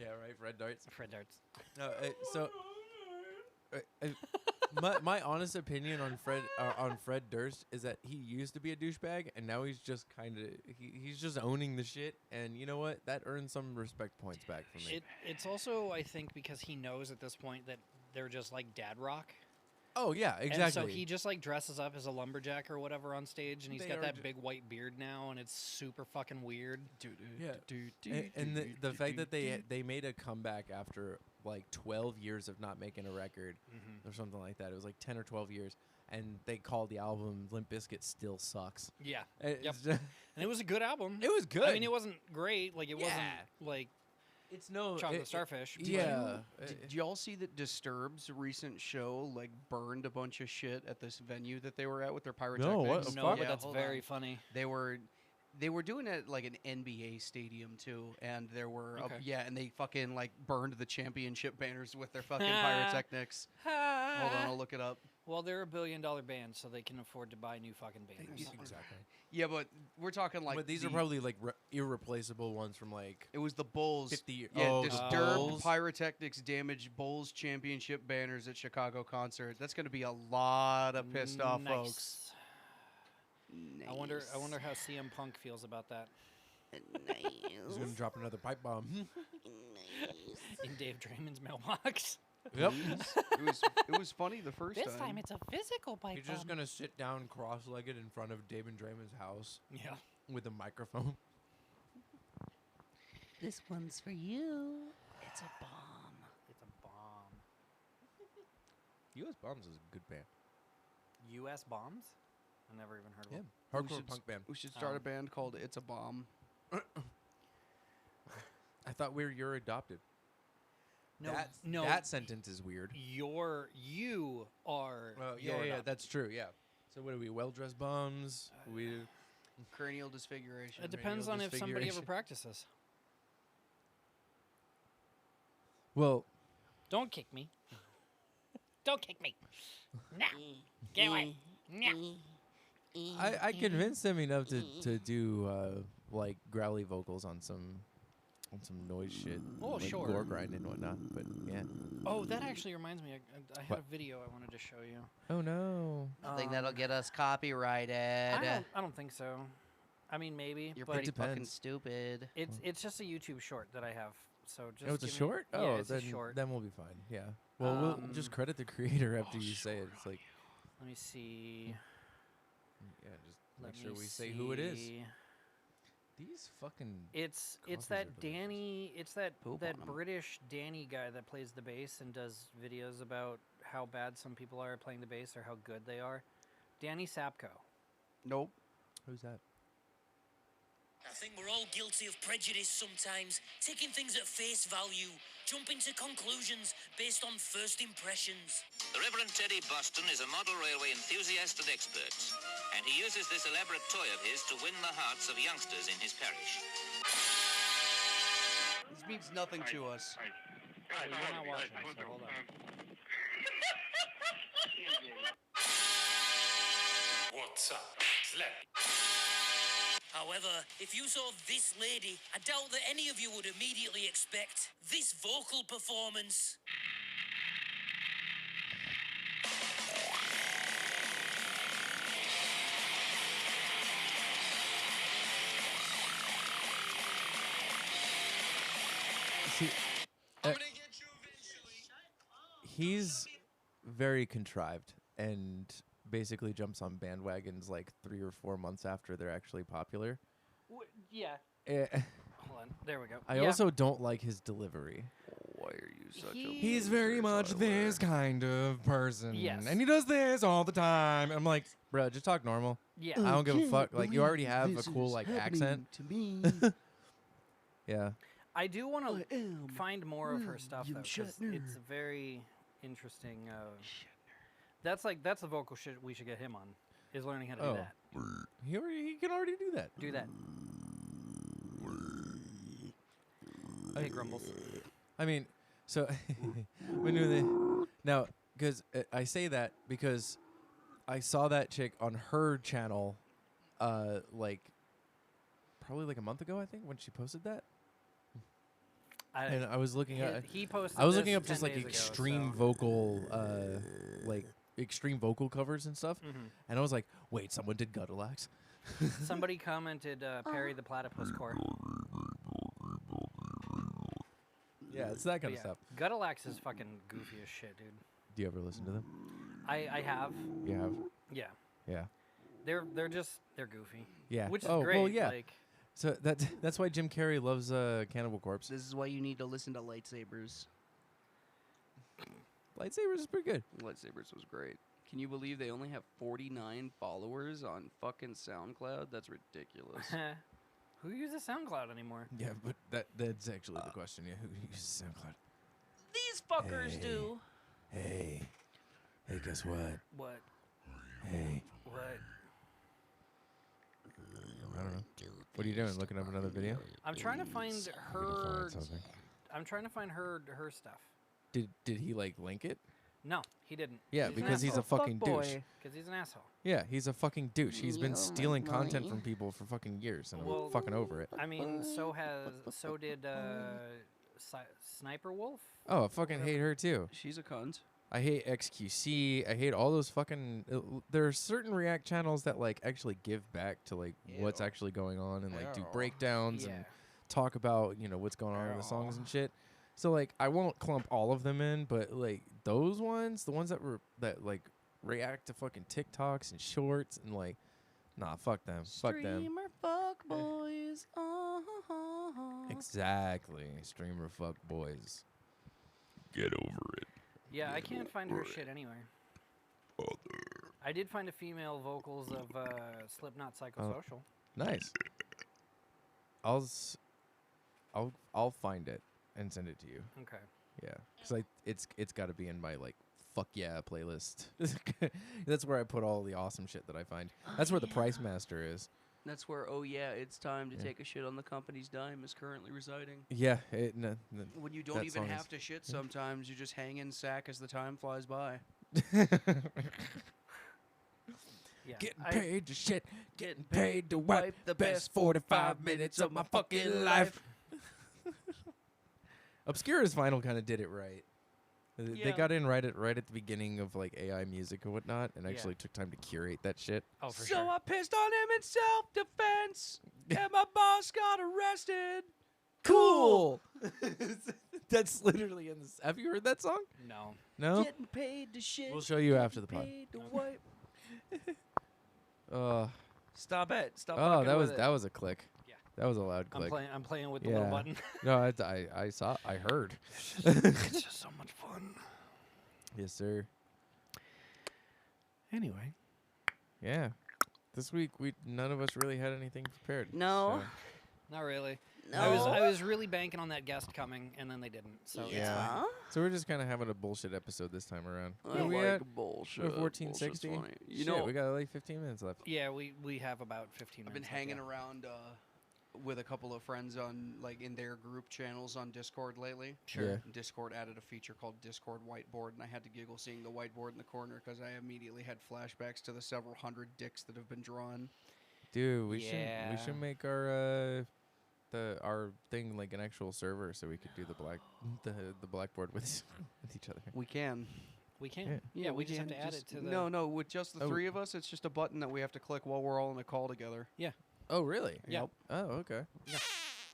right. Red darts. Fred Darts. No, my honest opinion on Fred Durst is that he used to be a douchebag, and now he's just kind of he's just owning the shit. And you know what? That earns some respect points back for me. It's also, I think, because he knows at this point that they're just like dad rock. Oh yeah, exactly. And so he just like dresses up as a lumberjack or whatever on stage, and he's They got are that ju- big white beard now, and it's super fucking weird. Yeah. And the fact that they made a comeback after like 12 years of not making a record or something like that. It was like 10 or 12 years, and they called the album Limp Bizkit Still Sucks. Yeah, It's Yep. just- and it was a good album. it was good. I mean, it wasn't great. Like it wasn't Yeah. like it's no Chocolate Starfish. but- Yeah. Did y'all see that Disturbed's recent show like burned a bunch of shit at this venue that they were at with their pyrotechnics? what the No, fuck? but that's hold very on. funny. They were doing it at like an NBA stadium too, and there were Okay. and they fucking like burned the championship banners with their fucking pyrotechnics. Hold on, I'll look it up. Well, they're a $1 billion band, so they can afford to buy new fucking banners. Exactly. Yeah, but we're talking like but these are probably like irreplaceable ones from like it was the Bulls. 50 years. Yeah, oh, the Disturbed Bulls. pyrotechnics damaged Bulls championship banners at Chicago concert. That's going to be a lot of pissed off Nice. folks. I wonder how CM Punk feels about that He's gonna drop another pipe bomb. in Dave Draymond's mailbox. Yep. It was funny the first time. it's a physical pipe He's just gonna sit down cross-legged in front of David Draymond's house Yeah. with a microphone. This one's for you. It's a bomb. It's a bomb. U.S. Bombs is a good band. U.S. bombs? I never even heard of Yeah, them. hardcore should punk band. We should start Oh. a band called It's a Bomb. I thought you're adopted. No, no, that sentence is weird. You are. Well, you're yeah, adopted. that's true. Yeah. So what are we? Well-dressed bums? We Cranial disfiguration. It depends on if somebody ever disfiguration. practices. well, Don't kick me. Don't kick me. Nah. Get away. Nah. I convinced him enough to do like growly vocals on some noise shit. Oh, like sure. Gore grind and whatnot. But yeah. Oh, that actually reminds me. I had What? a video I wanted to show you. Oh no. I think Um, that'll get us copyrighted. I don't think so. I mean, maybe. You're but pretty fucking depends. stupid. It's just a YouTube short that I have. So just. Oh, it's a give me- short? Yeah, Oh, it's then a short. then we'll be fine. Yeah. Well, we'll just credit the creator after you say it. It's like, Let me see. yeah, just Let make sure me we say who it is. see. These fucking It's Coffees that are delicious. Danny. It's that Poop that on 'em. British Danny guy that plays the bass and does videos about how bad some people are at playing the bass or how good they are. Danny Sapko. Nope. who's that? I think we're all guilty of prejudice sometimes, taking things at face value, jumping to conclusions based on first impressions. The Reverend Teddy Boston is a model railway enthusiast and expert, and he uses this elaborate toy of his to win the hearts of youngsters in his parish. This means nothing to us. Oh, you're not watching, so hold on. What's up? Slap. However, if you saw this lady, I doubt that any of you would immediately expect this vocal performance. See, he's very contrived, and basically jumps on bandwagons like 3 or 4 months after they're actually popular. Yeah. Eh, Hold on. There we go. I Yeah. also don't like his delivery. Why are you such He's very much this kind of person. Yes. And he does this all the time. I'm like, bro, just talk normal. Yeah. I don't give a can't fuck. Like, you already believe have a this cool, is like, happening accent. to me. Yeah. I do want I to am find more of her stuff though, William 'cause Shatner. it's very interesting. That's the vocal shit we should get him on. Is learning how to do that. He can already do that. Do that. Hey, Grumbles. I mean, so when do they now? Because I say that because I saw that chick on her channel, like probably like a month ago, I think, when she posted that. And I was looking at, He posted. I was looking this up just 10 like days ago, extreme so- vocal, like extreme vocal covers and stuff, Mhm. and I was like, wait, someone did Gutalax? Somebody commented Perry the Platypus Core. Yeah, it's that But kind of yeah, stuff. Gutalax is fucking goofy as shit, dude. Do you ever listen to them? I have. You have? Yeah. Yeah. They're goofy. Yeah. Which is oh, great. well, yeah. Like, So that's why Jim Carrey loves Cannibal Corpse. This is why you need to listen to Lightsabers. Lightsabers is pretty good. Lightsabers was great. Can you believe they only have 49 followers on fucking SoundCloud? That's ridiculous. who uses SoundCloud anymore? Yeah, but that's actually the question. Yeah, who uses SoundCloud? These fuckers Hey. do. Hey, guess what? What? Hey, What? I don't know. What are you doing? Looking up another video? I'm trying to find her. something. I'm trying to find her stuff. Did he like link it? No, he didn't. Yeah, He's an because he's a asshole. fucking douche. Because he's an asshole. Yeah, he's a fucking douche. He's been You stealing like content money? from people for fucking years, and Well, I'm fucking over it. I mean, so did Sniper Wolf. Oh, I fucking hate her too. She's a cunt. I hate XQC. I hate all those fucking. There are certain React channels that like actually give back to like what's Ew. actually going on and like do Ew. breakdowns Yeah. and talk about what's going on in the songs and shit. So like I won't clump all of them in, but like those ones, the ones that like react to fucking TikToks and shorts and like, nah, fuck them, fuck them. Streamer fuck boys. Exactly, streamer fuck boys. Get over it. Yeah, I can't find her shit anywhere. I did find a female vocals of Slipknot Psychosocial. Nice. I'll find it and send it to you. Okay. Yeah, because it's got to be in my like fuck yeah playlist. That's where I put all the awesome shit that I find. That's where the Price Master is. That's where, oh yeah, it's time to Yeah. take a shit on the company's dime is currently residing. Yeah, When you don't That even song have is- to shit sometimes, you just hang in sack as the time flies by. Yeah. Getting I- paid to shit, getting paid to wipe the best 45 minutes of my fucking life. Obscura's Final kind of did it right. They Yeah. got in right at the beginning of like AI music and whatnot, and Yeah. actually took time to curate that shit. Oh, for So sure. I pissed on him in self-defense, and my boss got arrested. Cool. That's literally in this. Have you heard that song? No. No. Getting paid to shit. We'll show you after the pod. Paid to wipe. Stop it. Stop. Oh, fucking that with was it. that was a click. Yeah. That was a loud click. I'm playing with the Yeah. little button. No, I saw. I heard. It's just so much fun. Yes, sir. Anyway. Yeah. This week none of us really had anything prepared. No. So, Not really. No. I was really banking on that guest coming, and then they didn't. So it's Yeah. fine. so we're just kind of having a bullshit episode this time around. I Where like we at? bullshit. We're 1460. Bullshit's funny. You Shit, know, we got like 15 minutes left. Yeah, we have about 15 I've minutes. been hanging around with a couple of friends on like in their group channels on Discord lately. Sure. Yeah. And Discord added a feature called Discord Whiteboard, and I had to giggle seeing the whiteboard in the corner because I immediately had flashbacks to the several hundred dicks that have been drawn. Dude, we Yeah. should make our our thing like an actual server so we could do the blackboard with with each other. We can. We can. Yeah, we just have to add it to the. No, with just the Oh. three of us, it's just a button that we have to click while we're all in a call together. Oh, really? Yeah. Yep. Oh, okay.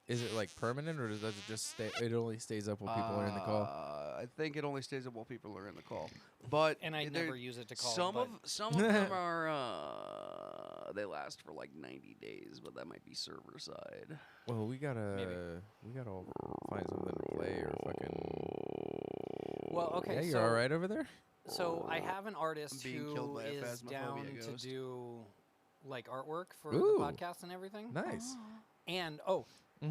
Is it like permanent, or does it just stay? It only stays up while people are in the call. I think it only stays up while people are in the call. But And I there- never use it to call. some but of them are they last for like 90 days, but that might be server side. Well, we gotta Maybe. find something to play or fucking. Well, okay. Yeah, so, you're all right over there. So I have an artist I'm being killed who by a is down phasmophobia to ghost. do like artwork for Ooh. the podcast and everything. Nice. And Mhm.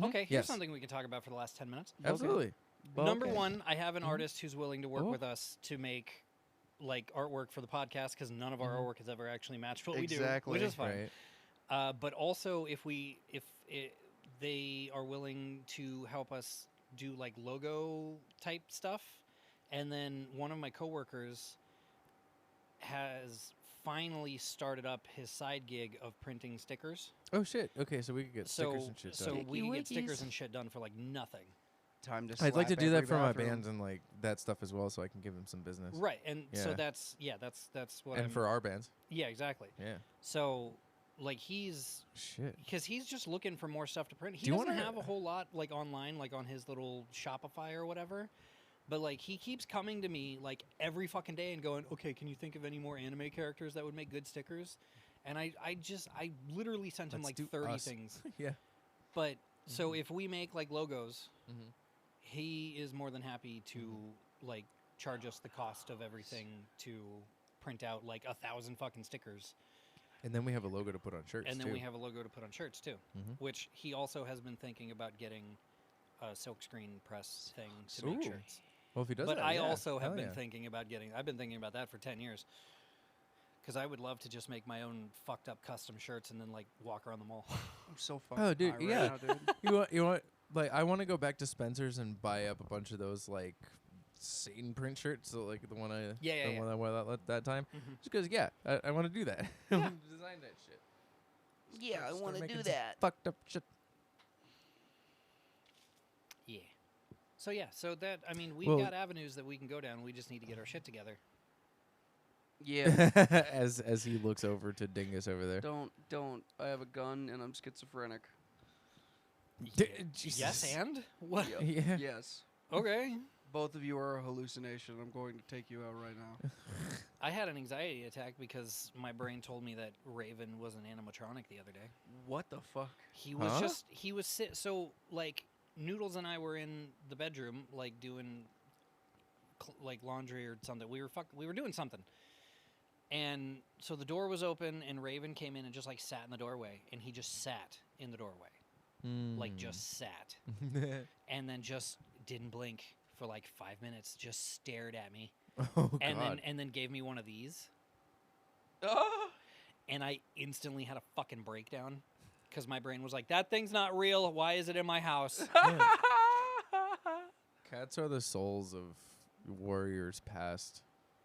okay, here's Yes. something we can talk about for the last 10 minutes. Absolutely. Number Okay. one, I have an Mhm. artist who's willing to work Oh. with us to make like artwork for the podcast because none of our Mhm. artwork has ever actually matched what we do, Exactly. which is fine. Right. But also, if they are willing to help us do like logo type stuff, and then one of my coworkers has finally started up his side gig of printing stickers. Oh shit. Okay, so we could get stickers and shit done. So we can get Sticky stickers wickies. and shit done for like nothing. Time to I'd like to slap do that every for my bathroom. bands and like that stuff as well, so I can give them some business. Right, and so Yeah. that's what. And I'm, for our bands. yeah, exactly. Yeah. So like he's Shit. because he's just looking for more stuff to print. He Do you doesn't wanna- have a whole lot like online, like on his little Shopify or whatever. But like he keeps coming to me like every fucking day and going, okay, can you think of any more anime characters that would make good stickers? And I literally sent him Let's like do 30 us. things. Yeah. But so if we make like logos, Mhm. he is more than happy to like charge us the cost of everything to print out like 1,000 fucking stickers. And then we have a logo to put on shirts And then too. we have a logo to put on shirts too, Mhm. which he also has been thinking about getting a silkscreen press thing to make Ooh. shirts. Well, if he does But that, I yeah. also have Hell been yeah. thinking about getting. I've been thinking about that for 10 years. Because I would love to just make my own fucked up custom shirts and then like walk around the mall. I'm so fucking Oh, dude, high right yeah. now, dude. You want like I want to go back to Spencer's and buy up a bunch of those like Satan print shirts, so like the one I Yeah, the yeah, one I wore that time. Mhm. Just because I want to do that. I Yeah. want to design that shit. Yeah, I Start want to making do some that. Fucked up shit. Yeah. So yeah, so that I mean we've Well- got avenues that we can go down. We just need to get our shit together. Yeah. as he looks over to Dingus over there. Don't. I have a gun and I'm schizophrenic. Yes, and what? Yep. Yeah. Yes. Okay. Both of you are a hallucination. I'm going to take you out right now. I had an anxiety attack because my brain told me that Raven was an animatronic the other day. What the fuck? He was Huh? he was so like Noodles and I were in the bedroom like doing like laundry or something. We were doing something. And so the door was open and Raven came in and just like sat in the doorway and he just sat in the doorway. Like just sat and then just didn't blink for like 5 minutes, just stared at me Oh and god. then gave me one of these. Ah! And I instantly had a fucking breakdown because my brain was like, that thing's not real. Why is it in my house? Cats are the souls of warriors past,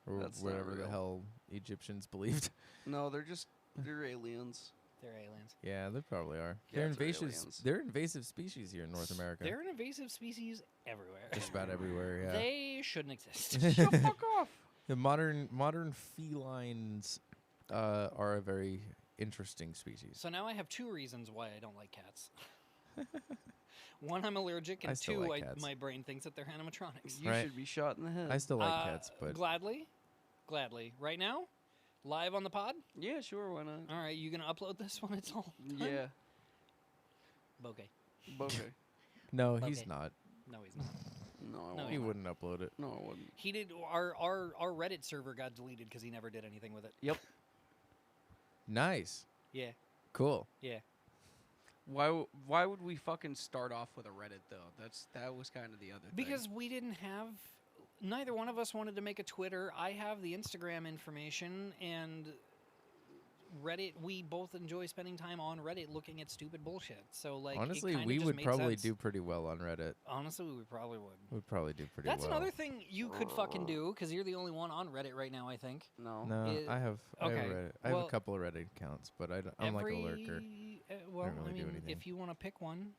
or That's not whatever the real. hell Egyptians believed. No, they're aliens. They're aliens. Yeah, they probably are. They're Cats are invasive. aliens. They're invasive species here in North America. They're an invasive species everywhere. Just about everywhere. Yeah. They shouldn't exist. Fuck off. The modern felines are a very interesting species. So now I have two reasons why I don't like cats. One, I'm allergic, I and still two, like cats. my brain thinks that they're animatronics. You Right. should be shot in the head. I still like cats, but Gladly. Right now, live on the pod. Yeah, sure. Why not? All right, you gonna upload this when it's all done? Yeah. Okay. Okay. no, he's Okay. not. No, he's not. No, I No, won't. He wouldn't upload it. No, I wouldn't. He did. Our Reddit server got deleted because he never did anything with it. Yep. Yeah. Nice. Cool. Yeah. Why would we fucking start off with a Reddit though? That was kind of the other Because thing. we didn't have. Neither one of us wanted to make a Twitter. I have the Instagram information and Reddit. We both enjoy spending time on Reddit looking at stupid bullshit. So like, it Honestly, kinda we just would made probably sense. do pretty well on Reddit. Honestly, we probably would. We'd probably do pretty That's well. another thing you could fucking do because you're the only one on Reddit right now. I think. No. No, It- I have okay, Reddit. I have well, a couple of Reddit accounts, but I'm like a lurker. Well, really I do mean, anything. if you want to pick one,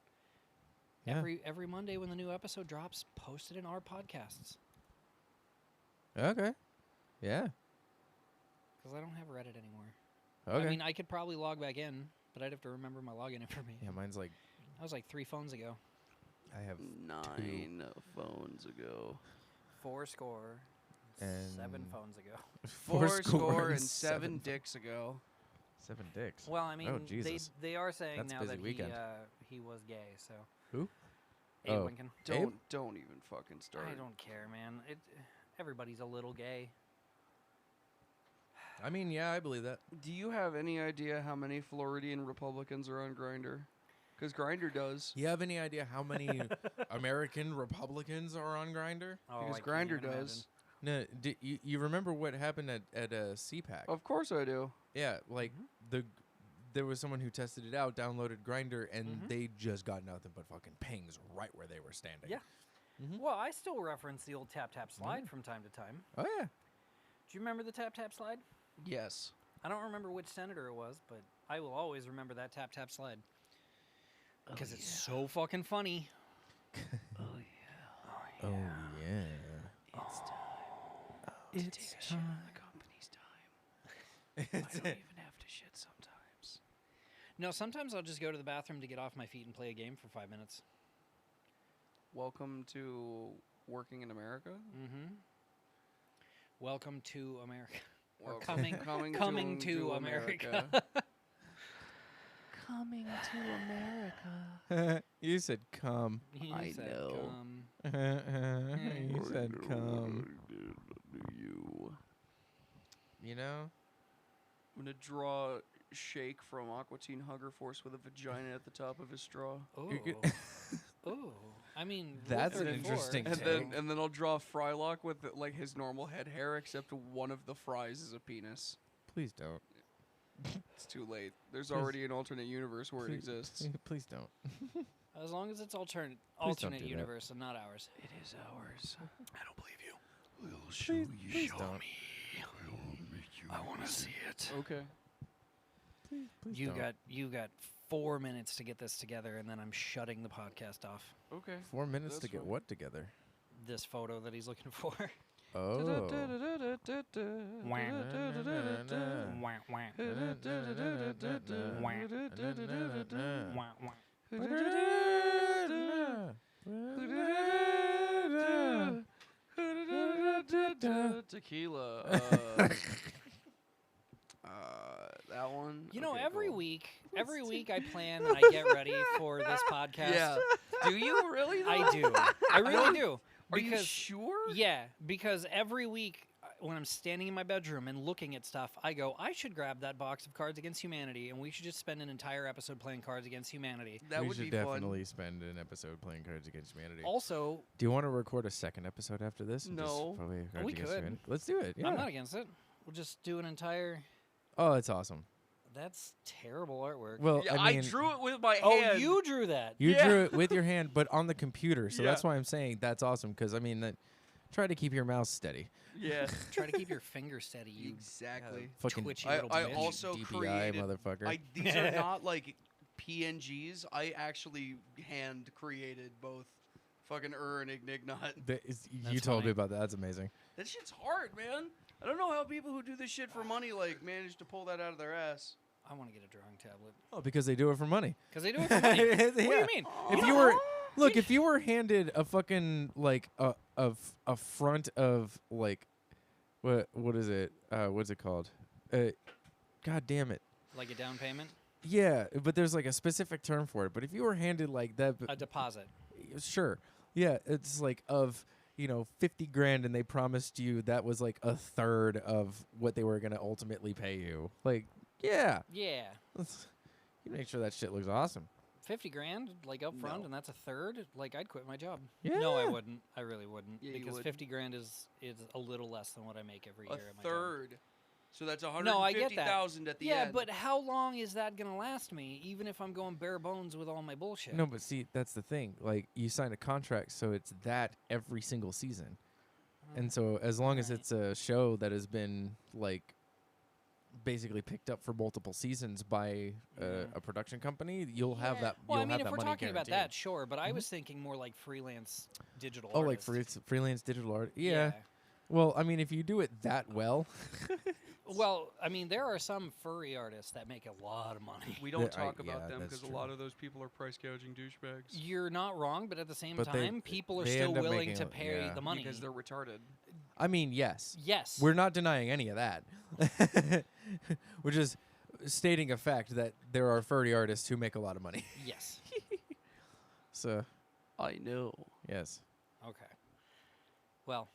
Yeah. every Monday when the new episode drops, post it in our podcasts. Okay. Yeah. Because I don't have Reddit anymore. Okay. I mean, I could probably log back in, but I'd have to remember my login information. yeah, mine's like That was like 3 phones ago. I have 9 phones ago. 4 score. And 7 phones ago. 4 score and 7 dicks ago. 7 dicks. Well, I mean, Oh, Jesus. they are saying That's a now busy that weekend. he was gay. So Who? Abe Oh. Lincoln. Don't even fucking start. I don't care, man. Everybody's a little gay. I mean, yeah, I believe that. Do you have any idea how many Floridian Republicans are on Grindr? Because Grindr does. You have any idea how many American Republicans are on Grindr? Oh, Because I can't Grindr even does. No, you remember what happened at CPAC? Of course I do. Yeah, like there was someone who tested it out, downloaded Grindr, and they just got nothing but fucking pings right where they were standing. Yeah. Well, I still reference the old tap tap slide from time to time. Oh yeah. Do you remember the tap tap slide? Yes. I don't remember which senator it was, but I will always remember that tap tap slide because it's so fucking funny. Oh yeah. It's time. The company's time. I don't even have to shit sometimes. No, sometimes I'll just go to the bathroom to get off my feet and play a game for 5 minutes. Welcome to working in America. Mm-hmm. Welcome to America. Or Welcome- coming to America. Coming to America. You said come. You I said know. come. You said come. You. You know? I'm gonna draw Shake from Aqua Teen Hugger Force with a vagina at the top of his straw. Oh. You could- Oh. I mean, That's Rule an 34. interesting And take. then I'll draw Frylock with like his normal head hair, except one of the fries is a penis. Please don't. It's too late. There's Please. already an alternate universe where it Please- exists. Please don't. As long as it's alternate Please don't do that. universe and not ours. It is ours. I don't believe you. We'll show Please don't. I want to see it. Okay. Please You don't. got 4 minutes to get this together, and then I'm shutting the podcast off. Okay. 4 minutes to That's get fine. what together? This photo that he's looking for. Oh. Wah. Wah, wah. Wah, wah. Tequila. That one. You know, Okay, every cool. week I plan and I get ready for this podcast. Yeah. Do you really? I do. I really do. Are you Because sure? yeah, because every week when I'm standing in my bedroom and looking at stuff, I go, I should grab that box of Cards Against Humanity, and we should just spend an entire episode playing Cards Against Humanity. That we would should be definitely spend an episode playing Cards Against Humanity. Also, Do you want to record a second episode after this? and just No. play Cards We Against could. Humanity? Let's do it. Yeah. I'm not against it. We'll just do an entire. Oh, that's awesome. That's terrible artwork. Well, fun. Yeah, I mean, drew it with my oh, hand. you drew that. you Yeah. drew it with your hand, but on the computer. So Yeah. that's why I'm saying that's awesome. Because I mean, try to keep your mouse steady. Yeah. Try to keep your finger steady, you Exactly. Fucking twitchy I- little I bitch. also DPI created- motherfucker. These are not like PNGs. I actually hand created both fucking and Ignignot. You That's told funny. me about that. That's amazing. That shit's hard, man. I don't know how people who do this shit for money like manage to pull that out of their ass. I want to get a drawing tablet. Oh, because they do it for money. Because they do it for money. What do Yeah. you mean? If you were look, if you were handed a fucking like a front of like what is it? What's it called? God damn it. Like a down payment? Yeah, but there's like a specific term for it. But if you were handed like that, A deposit. sure. Yeah, it's like of 50 grand, and they promised you that was like a third of what they were gonna ultimately pay you. Like, yeah, Yeah. you make sure that shit looks awesome. 50 grand, like up front, No. and that's a third? Like, I'd quit my job. Yeah. No, I wouldn't. I really wouldn't. Yeah, you because would. 50 grand is a little less than what I make every A year at my third. So that's No, I get that. $150,000 at the Yeah, end. but how long is that going to last me, even if I'm going bare bones with all my bullshit? No, but see, that's the thing. Like, you sign a contract, so it's that every single season. And so, as long as Right. it's a show that has been like basically picked up for multiple seasons by Yeah. a production company, you'll have that. Well, you'll I mean, have if that we're money talking about guaranteed. that, sure. But I was thinking more like freelance digital Oh, like artist. freelance digital art. Yeah. Well, I mean, if you do it that well, Well, I mean, there are some furry artists that make a lot of money. We don't Yeah, talk yeah, about them that's because a true. lot of those people are price gouging douchebags. You're not wrong, but at the same But they- time, people are they still end up willing making to a- pay yeah. the money. Because they're retarded. I mean, yes. Yes. We're not denying any of that. We're just stating a fact that there are furry artists who make a lot of money. Yes. So, I know. yes. Okay. Well,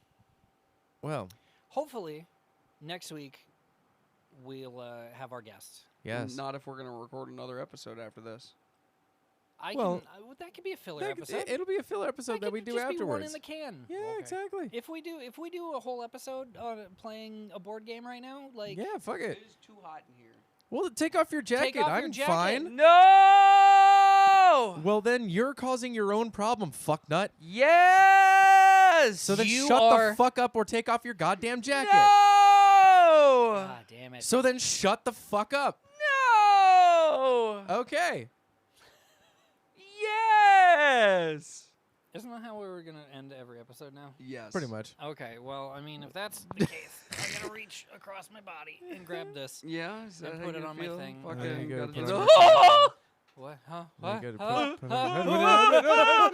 Well, hopefully next week we'll have our guests. yes. Not if we're going to record another episode after this. Well, That could be a filler That- episode. it'll be a filler episode that we could do just afterwards. Be one in the can. Yeah, Okay. exactly. If we do a whole episode on playing a board game right now, like Yeah, fuck it. It is too hot in here. Well, take off your jacket. off I'm your jacket. fine. No! Well, then you're causing your own problem, fucknut. Yes! So then You shut are- the fuck up or take off your goddamn jacket. No! God damn it. So then shut the fuck up. No! Okay. Yes! Isn't that how we were gonna end every episode now? Yes. Pretty much. Okay, well, I mean, if that's the case, I'm gonna reach across my body and grab this. Yeah, is that And how put it you on my feel? thing. Fucking Yeah, you gotta gotta put do it that. on What? Huh? You What? gotta Huh? put- Huh? put- Oh my god!